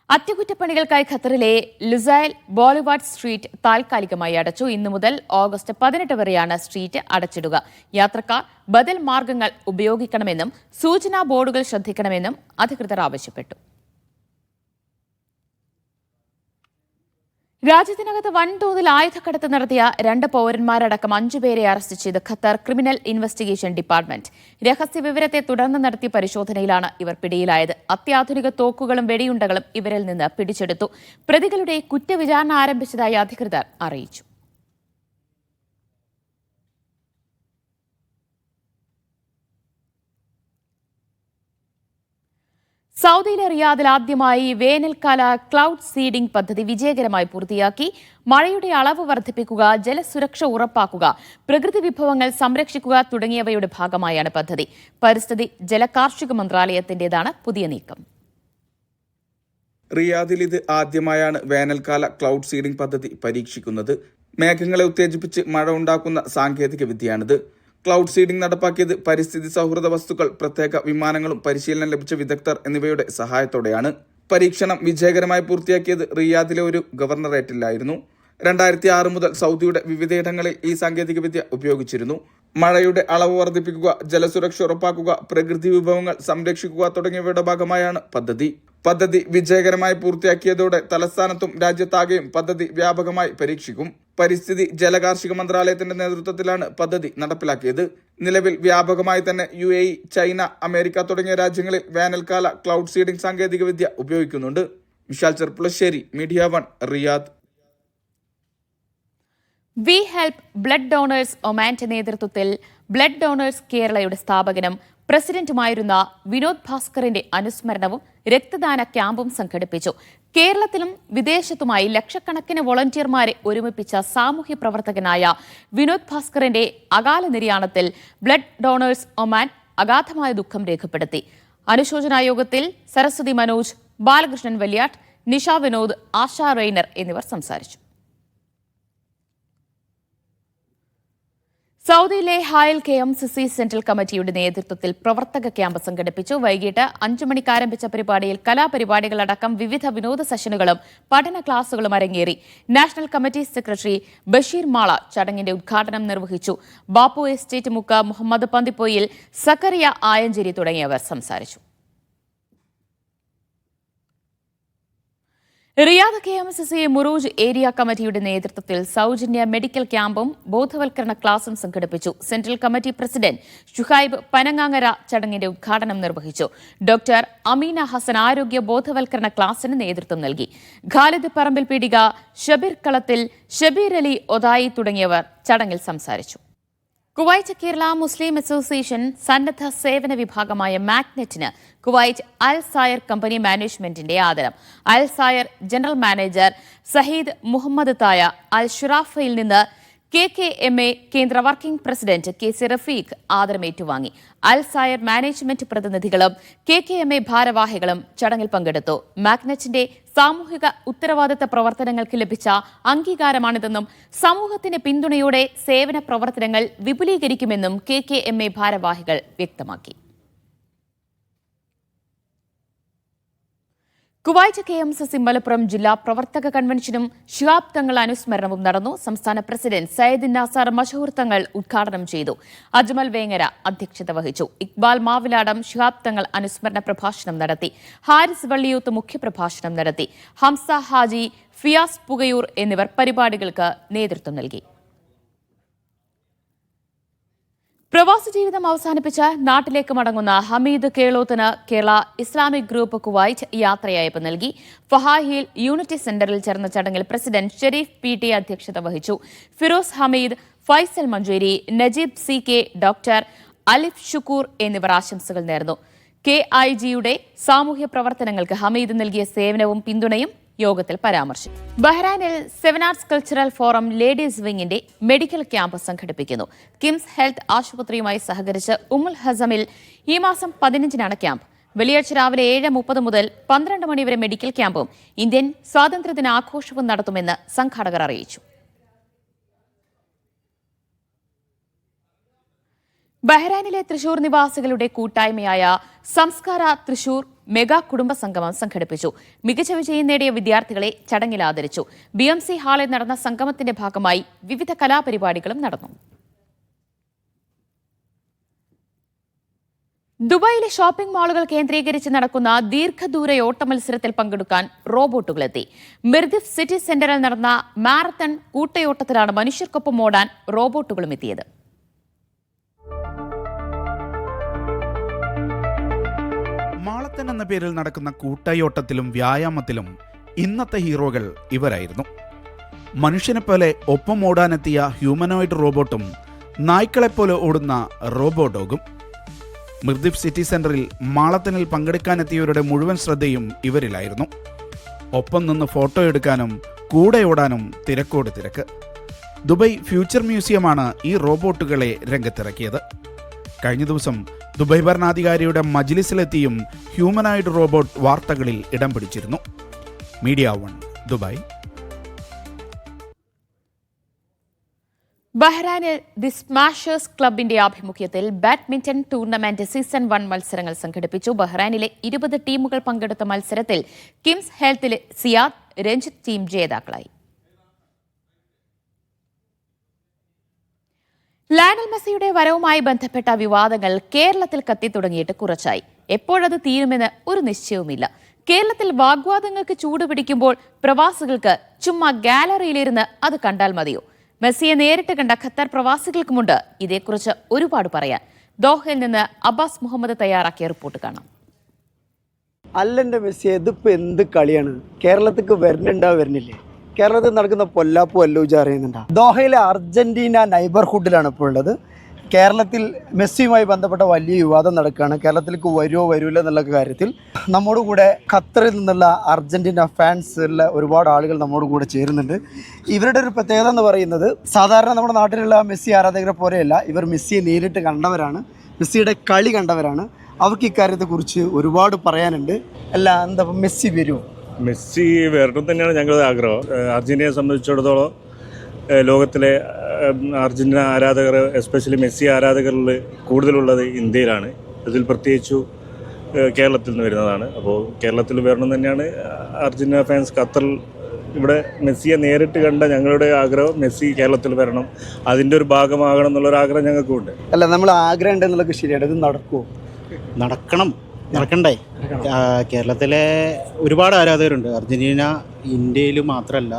അറ്റകുറ്റപ്പണികൾക്കായി ഖത്തറിലെ ലുസൈൽ ബോളിവാർഡ് സ്ട്രീറ്റ് താൽക്കാലികമായി അടച്ചു. ഇന്നു മുതൽ ഓഗസ്റ്റ് 18 വരെയാണ് സ്ട്രീറ്റ് അടച്ചിടുക. യാത്രക്കാർ ബദൽ മാർഗങ്ങൾ ഉപയോഗിക്കണമെന്നും സൂചനാ ബോർഡുകൾ ശ്രദ്ധിക്കണമെന്നും അധികൃതർ ആവശ്യപ്പെട്ടു. രാജ്യത്തിനകത്ത് വൻതോതിൽ ആയുധക്കടത്ത് നടത്തിയ 2 പൌരന്മാരടക്കം 5 പേരെ അറസ്റ്റ് ചെയ്ത് ഖത്തർ ക്രിമിനൽ ഇൻവെസ്റ്റിഗേഷൻ ഡിപ്പാർട്ട്മെന്റ്. രഹസ്യ വിവരത്തെ തുടർന്ന് നടത്തിയ പരിശോധനയിലാണ് ഇവർ പിടിയിലായത്. അത്യാധുനിക തോക്കുകളും വെടിയുണ്ടകളും ഇവരിൽ നിന്ന് പിടിച്ചെടുത്തു. പ്രതികളുടെ കുറ്റവിചാരണ ആരംഭിച്ചതായി അധികൃതർ അറിയിച്ചു. സൗദിയിലെ റിയാദിൽ ആദ്യമായി വേനൽക്കാല ക്ലൗഡ് സീഡിംഗ് പദ്ധതി വിജയകരമായി പൂർത്തിയാക്കി. മഴയുടെ അളവ് വർദ്ധിപ്പിക്കുക, ജലസുരക്ഷ ഉറപ്പാക്കുക, പ്രകൃതി വിഭവങ്ങൾ സംരക്ഷിക്കുക തുടങ്ങിയവയുടെ ഭാഗമായാണ് പദ്ധതി. പരിസ്ഥിതി ജലകാർഷിക മന്ത്രാലയത്തിന്റേതാണ് പുതിയ നീക്കം. റിയാദിൽ ഇത് ആദ്യമായാണ് വേനൽക്കാല ക്ലൗഡ് സീഡിംഗ് പദ്ധതി പരീക്ഷിക്കുന്നത്. മേഘങ്ങളെ ഉത്തേജിപ്പിച്ച് മഴ ഉണ്ടാക്കുന്ന സാങ്കേതിക വിദ്യയാണിത്. ക്ലൗഡ് സീഡിംഗ് നടപ്പാക്കിയത് പരിസ്ഥിതി സൗഹൃദ വസ്തുക്കൾ, പ്രത്യേക വിമാനങ്ങളും പരിശീലനം ലഭിച്ച വിദഗ്ധർ എന്നിവയുടെ സഹായത്തോടെയാണ്. പരീക്ഷണം വിജയകരമായി പൂർത്തിയാക്കിയത് റിയാദിലെ ഒരു ഗവർണറേറ്റിലായിരുന്നു. 2006 മുതൽ സൗദിയുടെ വിവിധയിടങ്ങളിൽ ഈ സാങ്കേതികവിദ്യ ഉപയോഗിച്ചിരുന്നു. മഴയുടെ അളവ് വർദ്ധിപ്പിക്കുക, ജലസുരക്ഷ ഉറപ്പാക്കുക, പ്രകൃതി വിഭവങ്ങൾ സംരക്ഷിക്കുക തുടങ്ങിയവയുടെ ഭാഗമായാണ് പദ്ധതി വിജയകരമായി പൂർത്തിയാക്കിയതോടെ തലസ്ഥാനത്തും രാജ്യത്താകെയും പദ്ധതി വ്യാപകമായി പരീക്ഷിക്കും. പരിസ്ഥിതി ജലകാർഷിക മന്ത്രാലയത്തിന്റെ നേതൃത്വത്തിലാണ് പദ്ധതി നടപ്പിലാക്കിയത്. നിലവിൽ വ്യാപകമായി തന്നെ UAE, ചൈന, അമേരിക്ക തുടങ്ങിയ രാജ്യങ്ങളിൽ വേനൽക്കാല ക്ലൗഡ് സീഡിംഗ് സാങ്കേതികവിദ്യ ഉപയോഗിക്കുന്നുണ്ട്. Vishal Cherpulassery, media 1, Riyadh. We help blood donors ഒമാന്റെ നേതൃത്വത്തിൽ ബ്ലഡ് ഡോണേഴ്സ് കേരളയുടെ സ്ഥാപകനും പ്രസിഡന്റുമായിരുന്ന വിനോദ് ഭാസ്കറിന്റെ അനുസ്മരണവും രക്തദാന ക്യാമ്പും സംഘടിപ്പിച്ചു. കേരളത്തിലും വിദേശത്തുമായി ലക്ഷക്കണക്കിന് വോളണ്ടിയർമാരെ ഒരുമിപ്പിച്ച സാമൂഹ്യ പ്രവർത്തകനായ വിനോദ് ഭാസ്കറിന്റെ അകാല നിര്യാണത്തിൽ ബ്ലഡ് ഡോണേഴ്സ് ഒമാൻ അഗാധമായ ദുഃഖം രേഖപ്പെടുത്തി. അനുശോചനാ യോഗത്തിൽ സരസ്വതി മനോജ്, ബാലകൃഷ്ണൻ വല്യാട്ട്, നിഷ വിനോദ്, ആശ റെയ്നർ എന്നിവർ സംസാരിച്ചു. സൗദിയിലെ ഹായൽ KMCC സെൻട്രൽ കമ്മിറ്റിയുടെ നേതൃത്വത്തിൽ പ്രവർത്തക ക്യാമ്പ് സംഘടിപ്പിച്ചു. വൈകിട്ട് 5 മണിക്ക് ആരംഭിച്ച പരിപാടിയിൽ കലാപരിപാടികളടക്കം വിവിധ വിനോദ സെഷനുകളും പഠന ക്ലാസുകളും അരങ്ങേറി. National committee secretary Basheer Mala ചടങ്ങിന്റെ ഉദ്ഘാടനം നിർവഹിച്ചു. ബാപ്പു എസ്റ്റേറ്റ് മുക്ക മുഹമ്മദ് പന്തിപ്പൊയിൽ, സക്കറിയ ആയഞ്ചേരി തുടങ്ങിയവർ സംസാരിച്ചു. റിയാദ് KMCC മുറൂജ് ഏരിയ കമ്മിറ്റിയുടെ നേതൃത്വത്തിൽ സൗജന്യ മെഡിക്കൽ ക്യാമ്പും ബോധവൽക്കരണ ക്ലാസും സംഘടിപ്പിച്ചു. Central committee president Shuhaib Panangangara ചടങ്ങിന്റെ ഉദ്ഘാടനം നിർവഹിച്ചു. ഡോക്ടർ അമീന ഹസൻ ആരോഗ്യ ബോധവൽക്കരണ ക്ലാസിന് നേതൃത്വം നൽകി. ഖാലിദ് പറമ്പിൽ പീടിക, ഷബീർ കളത്തിൽ, ഷബീർ അലി ഒതായി തുടങ്ങിയവർ ചടങ്ങിൽ സംസാരിച്ചു. കുവൈറ്റ് കേരള മുസ്ലിം അസോസിയേഷൻ സന്നദ്ധ സേവന വിഭാഗമായ മാഗ്നെറ്റിന് കുവൈറ്റ് അൽ സായർ കമ്പനി മാനേജ്മെന്റിന്റെ ആദരം. അൽ സായർ ജനറൽ മാനേജർ സഹീദ് മുഹമ്മദ് തായ അൽ ഷുറാഫയിൽ നിന്ന് KKMA കേന്ദ്ര വർക്കിംഗ് പ്രസിഡന്റ് KC റഫീഖ് ആദരം ഏറ്റുവാങ്ങി. അൽ സായർ മാനേജ്മെന്റ് പ്രതിനിധികളും KKMA ഭാരവാഹികളും ചടങ്ങിൽ പങ്കെടുത്തു. മാഗ്നെറ്റിന്റെ സാമൂഹിക ഉത്തരവാദിത്ത പ്രവർത്തനങ്ങൾക്ക് ലഭിച്ച അംഗീകാരമാണിതെന്നും സമൂഹത്തിന്റെ പിന്തുണയോടെ സേവന പ്രവർത്തനങ്ങൾ വിപുലീകരിക്കുമെന്നും KKMA ഭാരവാഹികൾ വ്യക്തമാക്കി. കുവൈറ്റ് KMCC മലപ്പുറം ജില്ലാ പ്രവർത്തക കൺവെൻഷനും ശിഹാബ് തങ്ങൾ അനുസ്മരണവും നടന്നു. സംസ്ഥാന പ്രസിഡന്റ് സയ്യിദ് നാസർ മഷഹൂർ തങ്ങൾ ഉദ്ഘാടനം ചെയ്തു. അജ്മൽ വേങ്ങര അധ്യക്ഷത വഹിച്ചു. ഇക്ബാൽ മാവിലാടം ശിഹാബ് തങ്ങൾ അനുസ്മരണ പ്രഭാഷണം നടത്തി. ഹാരിസ് വള്ളിയൂത്ത് മുഖ്യപ്രഭാഷണം നടത്തി. ഹംസ ഹാജി, ഫിയാസ് പുകയൂർ എന്നിവർ പരിപാടികൾക്ക് നേതൃത്വം നൽകി. പ്രവാസ ജീവിതം അവസാനിപ്പിച്ച് നാട്ടിലേക്ക് മടങ്ങുന്ന ഹമീദ് കേളോത്തിന് കേരള ഇസ്ലാമിക് ഗ്രൂപ്പ് കുവൈറ്റ് യാത്രയയപ്പ് നൽകി. ഫഹാഹിൽ യൂണിറ്റി സെന്ററിൽ ചേർന്ന ചടങ്ങിൽ പ്രസിഡന്റ് ഷെരീഫ് PT അധ്യക്ഷത വഹിച്ചു. ഫിറോസ് ഹമീദ്, ഫൈസൽ മഞ്ചേരി, നജീബ് CK, ഡോക്ടർ അലിഫ് ഷുക്കൂർ എന്നിവർ ആശംസകൾ നേർന്നു. KIGയുടെ സാമൂഹ്യ പ്രവർത്തനങ്ങൾക്ക് ഹമീദ് നൽകിയ സേവനവും പിന്തുണയും യോഗത്തിൽ പരാമർശിച്ചു. ബഹ്റൈനിൽ 7 ആർട്സ് കൾച്ചറൽ ഫോറം ലേഡീസ് വിങ്ങിന്റെ മെഡിക്കൽ ക്യാമ്പ് സംഘടിപ്പിക്കുന്നു. കിംസ് ഹെൽത്ത് ആശുപത്രിയുമായി സഹകരിച്ച് ഉമ്മുൽ ഹസമിൽ ഈ മാസം 15-നാണ് ക്യാമ്പ്. വെള്ളിയാഴ്ച രാവിലെ 7:30 മുതൽ 12 മണി വരെ മെഡിക്കൽ ക്യാമ്പും ഇന്ത്യൻ സ്വാതന്ത്ര്യദിന ആഘോഷവും നടത്തുമെന്ന് സംഘാടകർ അറിയിച്ചു. ബഹ്റൈനിലെ തൃശൂർ നിവാസികളുടെ കൂട്ടായ്മയായ സംസ്കാര തൃശൂർ മെഗാ കുടുംബ സംഗമം സംഘടിപ്പിച്ചു. മികച്ച വിജയം നേടിയ വിദ്യാർത്ഥികളെ ചടങ്ങിൽ ആദരിച്ചു. BMC ഹാളിൽ നടന്ന സംഗമത്തിന്റെ ഭാഗമായി വിവിധ കലാപരിപാടികളും നടന്നു. ദുബായിലെ ഷോപ്പിംഗ് മാളുകൾ കേന്ദ്രീകരിച്ച് നടക്കുന്ന ദീർഘദൂര ഓട്ട മത്സരത്തിൽ പങ്കെടുക്കാൻ റോബോട്ടുകളെത്തി. മിർദിഫ് സിറ്റി സെന്ററിൽ നടന്ന മാരത്തൺ കൂട്ടയോട്ടത്തിലാണ് മനുഷ്യർക്കൊപ്പം ഓടാൻ റോബോട്ടുകളും എത്തിയത്. മാളത്തൻ എന്ന പേരിൽ നടക്കുന്ന കൂട്ടയോട്ടത്തിലും വ്യായാമത്തിലും ഇന്നത്തെ ഹീറോകൾ ഇവരായിരുന്നു. മനുഷ്യനെപ്പോലെ ഒപ്പം ഓടാനെത്തിയ ഹ്യൂമനോയിഡ് റോബോട്ടും നായ്ക്കളെപ്പോലെ ഓടുന്ന റോബോഡോഗും. മിർദിഫ് സിറ്റി സെന്ററിൽ മാളത്തനിൽ പങ്കെടുക്കാനെത്തിയവരുടെ മുഴുവൻ ശ്രദ്ധയും ഇവരിലായിരുന്നു. ഒപ്പം നിന്ന് ഫോട്ടോ എടുക്കാനും കൂടെ ഓടാനും തിരക്കോട് തിരക്ക്. ദുബായ് ഫ്യൂച്ചർ മ്യൂസിയമാണ് ഈ റോബോട്ടുകളെ രംഗത്തിറക്കിയത്. കഴിഞ്ഞ ദിവസം ദുബായ് ഭരണാധികാരിയുടെ മജ്ലിസിലെത്തിയും ഹ്യൂമനോയിഡ് റോബോട്ട് വാർത്തകളിൽ ഇടം പിടിച്ചിരുന്നു. Media 1 Dubai. ബഹ്റൈനിൽ ദി സ്മാഷേഴ്സ് ക്ലബിന്റെ ആഭിമുഖ്യത്തിൽ ബാഡ്മിന്റൺ ടൂർണമെന്റ് സീസൺ 1 മത്സരങ്ങൾ സംഘടിപ്പിച്ചു. ബഹ്റൈനിലെ 20 ടീമുകൾ പങ്കെടുത്ത മത്സരത്തിൽ കിംസ് ഹെൽത്തിലെ സിയാദ്, രഞ്ജിത്ത് ടീം ജേതാക്കളായി. ലയണൽ മെസ്സിയുടെ വരവുമായി ബന്ധപ്പെട്ട വിവാദങ്ങൾ കേരളത്തിൽ കത്തിത്തുടങ്ങിയിട്ട് കുറച്ചായി. എപ്പോഴത് തീരുമെന്ന് ഒരു നിശ്ചയവുമില്ല. കേരളത്തിൽ വാഗ്വാദങ്ങൾക്ക് ചൂടുപിടിക്കുമ്പോൾ പ്രവാസികൾക്ക് ചുമ്മാ ഗാലറിയിലിരുന്ന് അത് കണ്ടാൽ മതിയോ? മെസ്സിയെ നേരിട്ട് കണ്ട ഖത്തർ പ്രവാസികൾക്കുമുണ്ട് ഇതേക്കുറിച്ച് ഒരുപാട് പറയാൻ. ദോഹയിൽ നിന്ന് അബ്ബാസ് മുഹമ്മദ് തയ്യാറാക്കിയ റിപ്പോർട്ട് കാണാം. അല്ലെന്റെ മെസ്സി, ഇതിപ്പോൾ എന്ത് കളിയാണ്? കേരളത്തിക്ക് വരുന്നില്ലേ? കേരളത്തിൽ നടക്കുന്ന പൊല്ലാപ്പു അല്ലൂജ അറിയുന്നുണ്ടോ? ദോഹയിലെ അർജന്റീന നൈബർഹുഡിലാണ് ഇപ്പോൾ ഉള്ളത്. കേരളത്തിൽ മെസ്സിയുമായി ബന്ധപ്പെട്ട വലിയ വിവാദം നടക്കുകയാണ്. കേരളത്തിലേക്ക് വരില്ല എന്നുള്ള കാര്യത്തിൽ നമ്മോട് കൂടെ ഖത്തറിൽ നിന്നുള്ള അർജന്റീന ഫാൻസ് ഉള്ള ഒരുപാട് ആളുകൾ നമ്മോട് കൂടെ ചേരുന്നുണ്ട്. ഇവരുടെ ഒരു പ്രത്യേകത എന്ന് പറയുന്നത്, സാധാരണ നമ്മുടെ നാട്ടിലുള്ള മെസ്സി ആരാധകരെ പോലെയല്ല, ഇവർ മെസ്സിയെ നേരിട്ട് കണ്ടവരാണ്, മെസ്സിയുടെ കളി കണ്ടവരാണ്. അവർക്ക് ഇക്കാര്യത്തെക്കുറിച്ച് ഒരുപാട് പറയാനുണ്ട്. അല്ല, എന്താ മെസ്സി വരുമോ? മെസ്സി വരണം തന്നെയാണ് ഞങ്ങളുടെ ആഗ്രഹം. അർജന്റീനയെ സംബന്ധിച്ചിടത്തോളം ലോകത്തിലെ അർജന്റീന ആരാധകർ, എസ്പെഷ്യലി മെസ്സി ആരാധകരിൽ കൂടുതലുള്ളത് ഇന്ത്യയിലാണ്. അതിൽ പ്രത്യേകിച്ചു കേരളത്തിൽ നിന്ന് വരുന്നതാണ്. അപ്പോൾ കേരളത്തിൽ വരണം തന്നെയാണ് അർജന്റീന ഫാൻസ്. ഖത്തറിൽ ഇവിടെ മെസ്സിയെ നേരിട്ട് കണ്ട ഞങ്ങളുടെ ആഗ്രഹം മെസ്സി കേരളത്തിൽ വരണം, അതിൻ്റെ ഒരു ഭാഗമാകണം എന്നുള്ളൊരാഗ്രഹം ഞങ്ങൾക്കുണ്ട്. അല്ല, നമ്മൾ ആഗ്രഹം ഉണ്ടെന്നുള്ളത് ശരിയാണ്. ഇത് നടക്കുമോ? നടക്കണ്ടേ? കേരളത്തിലെ ഒരുപാട് ആരാധകരുണ്ട്. അർജന്റീന ഇന്ത്യയിൽ മാത്രമല്ല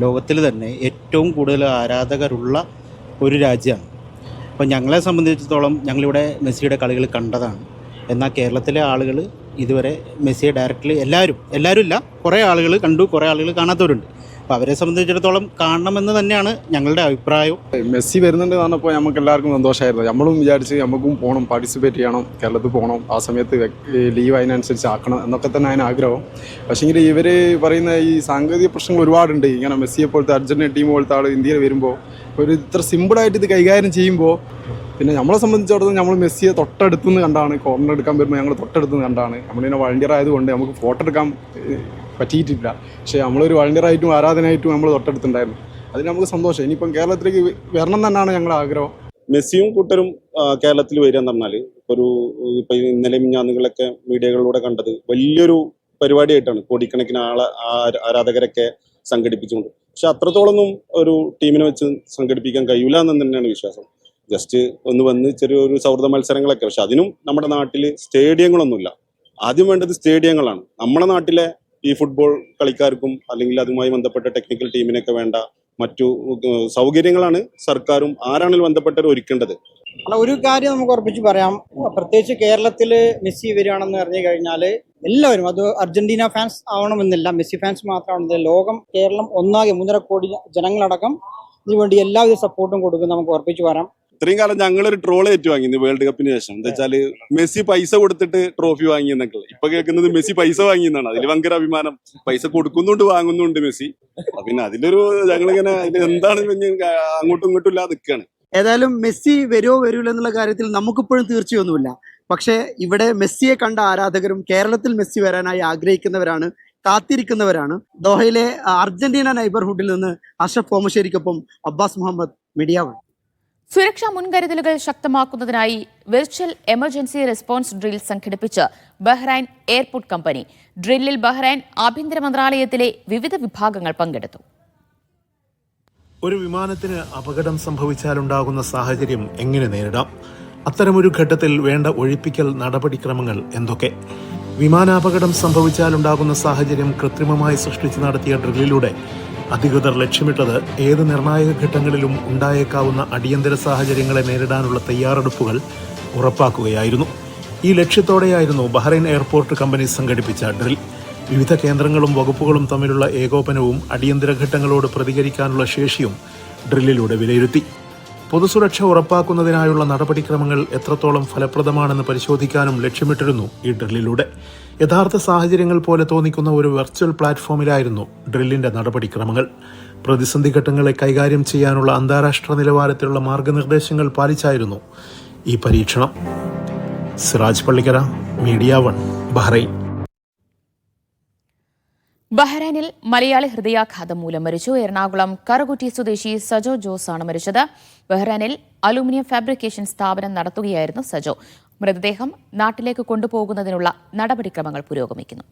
ലോകത്തിൽ തന്നെ ഏറ്റവും കൂടുതൽ ആരാധകരുള്ള ഒരു രാജ്യമാണ്. അപ്പോൾ ഞങ്ങളെ സംബന്ധിച്ചിടത്തോളം ഞങ്ങളിവിടെ മെസ്സിയുടെ കളികൾ കണ്ടതാണ്. എന്നാൽ കേരളത്തിലെ ആളുകൾ ഇതുവരെ മെസ്സിയെ ഡയറക്റ്റ്ലി എല്ലാവരും ഇല്ല, കുറേ ആളുകൾ കണ്ടു, കുറേ ആളുകൾ കാണാത്തവരുണ്ട്. അപ്പോൾ അവരെ സംബന്ധിച്ചിടത്തോളം കാണണമെന്ന് തന്നെയാണ് ഞങ്ങളുടെ അഭിപ്രായം. മെസ്സി വരുന്നുണ്ട് പറഞ്ഞപ്പോൾ നമുക്ക് എല്ലാവർക്കും സന്തോഷമായിരുന്നു. നമ്മളും വിചാരിച്ച് നമുക്കും പോകണം, പാർട്ടിസിപ്പേറ്റ് ചെയ്യണം, കേരളത്തിൽ പോകണം, ആ സമയത്ത് ലീവ് അതിനനുസരിച്ച് ആക്കണം എന്നൊക്കെ തന്നെ അതിന് ആഗ്രഹം. പക്ഷേങ്കിൽ ഇവർ പറയുന്ന ഈ സാങ്കേതിക പ്രശ്നങ്ങൾ ഒരുപാടുണ്ട്. ഇങ്ങനെ മെസ്സിയെ പോലത്തെ അർജന്റീന ടീം പോലത്തെ ആൾ ഇന്ത്യയിൽ വരുമ്പോൾ ഒരു ഇത്ര സിമ്പിളായിട്ട് ഇത് കൈകാര്യം ചെയ്യുമ്പോൾ, പിന്നെ നമ്മളെ സംബന്ധിച്ചിടത്തോളം നമ്മൾ മെസ്സിയെ തൊട്ടടുത്തുനിന്ന് കണ്ടാണ്, കോർണർ എടുക്കാൻ വരുമ്പോൾ ഞങ്ങൾ തൊട്ടടുത്തുനിന്ന് കണ്ടാണ്. നമ്മളിങ്ങനെ വളണ്ടിയർ ആയതുകൊണ്ട് നമുക്ക് ഫോട്ടോ എടുക്കാൻ പറ്റിയിട്ടില്ല. പക്ഷേ നമ്മളൊരു വളണ്ടിയറായിട്ടും ആരാധനയായിട്ടും നമ്മൾ തൊട്ടടുത്തുണ്ടായിരുന്നു. അതിന് നമുക്ക് സന്തോഷം. ഇനിയിപ്പം കേരളത്തിലേക്ക് വരണം തന്നെയാണ് ഞങ്ങളുടെ ആഗ്രഹം. മെസ്സിയും കൂട്ടരും കേരളത്തിൽ വരിക എന്ന് പറഞ്ഞാൽ ഇപ്പം ഇന്നലെ മിഞ്ഞാന്നുകളൊക്കെ മീഡിയകളിലൂടെ കണ്ടത് വലിയൊരു പരിപാടിയായിട്ടാണ്. കോടിക്കണക്കിന് ആരാധകരൊക്കെ സംഘടിപ്പിച്ചുകൊണ്ട്. പക്ഷെ അത്രത്തോളൊന്നും ഒരു ടീമിനെ വെച്ച് സംഘടിപ്പിക്കാൻ കഴിയില്ല എന്ന് തന്നെയാണ് വിശ്വാസം. ജസ്റ്റ് ഒന്ന് വന്ന് ചെറിയൊരു സൗഹൃദ മത്സരങ്ങളൊക്കെ. പക്ഷെ അതിനും നമ്മുടെ നാട്ടിൽ സ്റ്റേഡിയങ്ങളൊന്നുമില്ല. ആദ്യം വേണ്ടത് സ്റ്റേഡിയങ്ങളാണ്. നമ്മുടെ നാട്ടിലെ ഈ ഫുട്ബോൾ കളിക്കാർക്കും അല്ലെങ്കിൽ അതുമായി ബന്ധപ്പെട്ട ടെക്നിക്കൽ ടീമിനൊക്കെ വേണ്ട മറ്റു സൗകര്യങ്ങളാണ് സർക്കാരും ആരാണെങ്കിലും ബന്ധപ്പെട്ടവർ ഒരുക്കേണ്ടത്. അല്ല, ഒരു കാര്യം നമുക്ക് ഉറപ്പിച്ച് പറയാം, പ്രത്യേകിച്ച് കേരളത്തിൽ മെസ്സി വരികയാണെന്ന് പറഞ്ഞു കഴിഞ്ഞാൽ എല്ലാവരും, അത് അർജന്റീന ഫാൻസ് ആവണമെന്നില്ല, മെസ്സി ഫാൻസ് മാത്രമാണെന്നില്ല, ലോകം, കേരളം ഒന്നാകെ 3.5 കോടി ജനങ്ങളടക്കം ഇതിനുവേണ്ടി എല്ലാവിധ സപ്പോർട്ടും കൊടുക്കും നമുക്ക് ഉറപ്പിച്ച് പറയാം. ഇത്രയും കാലം ഞങ്ങളൊരു ട്രോൾ ഏറ്റുവാങ്ങി വേൾഡ് കപ്പിന് ശേഷം. എന്താ വെച്ചാല് മെസ്സി പൈസ കൊടുത്തിട്ട് ട്രോഫി വാങ്ങിയെന്നൊക്കെ. ഇപ്പൊ കേൾക്കുന്നത് മെസ്സി പൈസ വാങ്ങിയെന്നാണ്. അതിൽ ഭയങ്കര അഭിമാനം. പൈസ കൊടുക്കുന്നുണ്ട്, വാങ്ങുന്നുണ്ട് മെസ്സി. പിന്നെ അതിലൊരു ഞങ്ങളിങ്ങനെ എന്താണ് അങ്ങോട്ടും ഇങ്ങോട്ടും ഇല്ലാതെ നിൽക്കുകയാണ്. ഏതായാലും മെസ്സി വരുമോ എന്നുള്ള കാര്യത്തിൽ നമുക്കിപ്പോഴും തീർച്ചയൊന്നുമില്ല. പക്ഷേ ഇവിടെ മെസ്സിയെ കണ്ട ആരാധകരും കേരളത്തിൽ മെസ്സി വരാനായി ആഗ്രഹിക്കുന്നവരാണ്, കാത്തിരിക്കുന്നവരാണ്. ദോഹയിലെ അർജന്റീന നൈബർഹുഡിൽ നിന്ന് അഷ്റഫ് ഓമശ്ശേരിക്കൊപ്പം അബ്ബാസ് മുഹമ്മദ്, മീഡിയ 1. സുരക്ഷാ മുൻകരുതലുകൾ ശക്തമാക്കുന്നതിനായി വിർച്വൽ എമർജൻസി റെസ്പോൺസ് ഡ്രിൽ സംഘടിപ്പിച്ച് ബഹ്റൈൻ എയർപോർട്ട് കമ്പനി. ഡ്രില്ലിൽ ബഹ്റൈൻ ആഭ്യന്തര മന്ത്രാലയത്തിലെ വിവിധ വിഭാഗങ്ങൾ പങ്കെടുത്തു. ഒരു വിമാനത്തിന് അപകടം സംഭവിച്ചാലുണ്ടാകുന്ന സാഹചര്യം എങ്ങനെ നേരിടാം? അത്തരമൊരു ഘട്ടത്തിൽ വേണ്ട ഒഴിപ്പിക്കൽ നടപടിക്രമങ്ങൾ എന്തൊക്കെ? വിമാനാപകടം സംഭവിച്ചാലുണ്ടാകുന്ന സാഹചര്യം കൃത്രിമമായി സൃഷ്ടിച്ച് നടത്തിയ ഡ്രില്ലിലൂടെ അധികൃതർ ലക്ഷ്യമിട്ടത് ഏത് നിർണായക ഘട്ടങ്ങളിലും ഉണ്ടായേക്കാവുന്ന അടിയന്തര സാഹചര്യങ്ങളെ നേരിടാനുള്ള തയ്യാറെടുപ്പുകൾ ഉറപ്പാക്കുകയായിരുന്നു. ഈ ലക്ഷ്യത്തോടെയായിരുന്നു ബഹ്റൈൻ എയർപോർട്ട് കമ്പനി സംഘടിപ്പിച്ച ഡ്രിൽ. വിവിധ കേന്ദ്രങ്ങളും വകുപ്പുകളും തമ്മിലുള്ള ഏകോപനവും അടിയന്തര ഘട്ടങ്ങളോട് പ്രതികരിക്കാനുള്ള ശേഷിയും ഡ്രില്ലിലൂടെ വിലയിരുത്തി. പൊതുസുരക്ഷ ഉറപ്പാക്കുന്നതിനായുള്ള നടപടിക്രമങ്ങൾ എത്രത്തോളം ഫലപ്രദമാണെന്ന് പരിശോധിക്കാനും ലക്ഷ്യമിട്ടിരുന്നു ഈ ഡ്രില്ലിലൂടെ. യഥാർത്ഥ സാഹചര്യങ്ങൾ പോലെ തോന്നിക്കുന്ന ഒരു വെർച്വൽ പ്ലാറ്റ്ഫോമിലായിരുന്നു ഡ്രില്ലിന്റെ നടപടിക്രമങ്ങൾ. പ്രതിസന്ധി ഘട്ടങ്ങളെ കൈകാര്യം ചെയ്യാനുള്ള അന്താരാഷ്ട്ര നിലവാരത്തിലുള്ള മാർഗനിർദ്ദേശങ്ങൾ പാലിച്ചായിരുന്നു ഈ പരീക്ഷണം. Siraj Pallikkara, media 1, Bahrain. ബഹ്റൈനിൽ മലയാളി ഹൃദയാഘാതം മൂലം മരിച്ചു. എറണാകുളം കറുകുറ്റി സ്വദേശി സജോ ജോസ് ആണ് മരിച്ചത്. ബഹ്റൈനിൽ അലൂമിനിയം ഫാബ്രിക്കേഷൻ സ്ഥാപനം നടത്തുകയായിരുന്നു സജോ. മൃതദേഹം നാട്ടിലേക്ക് കൊണ്ടുപോകുന്നതിനുള്ള നടപടിക്രമങ്ങൾ പുരോഗമിക്കുന്നു.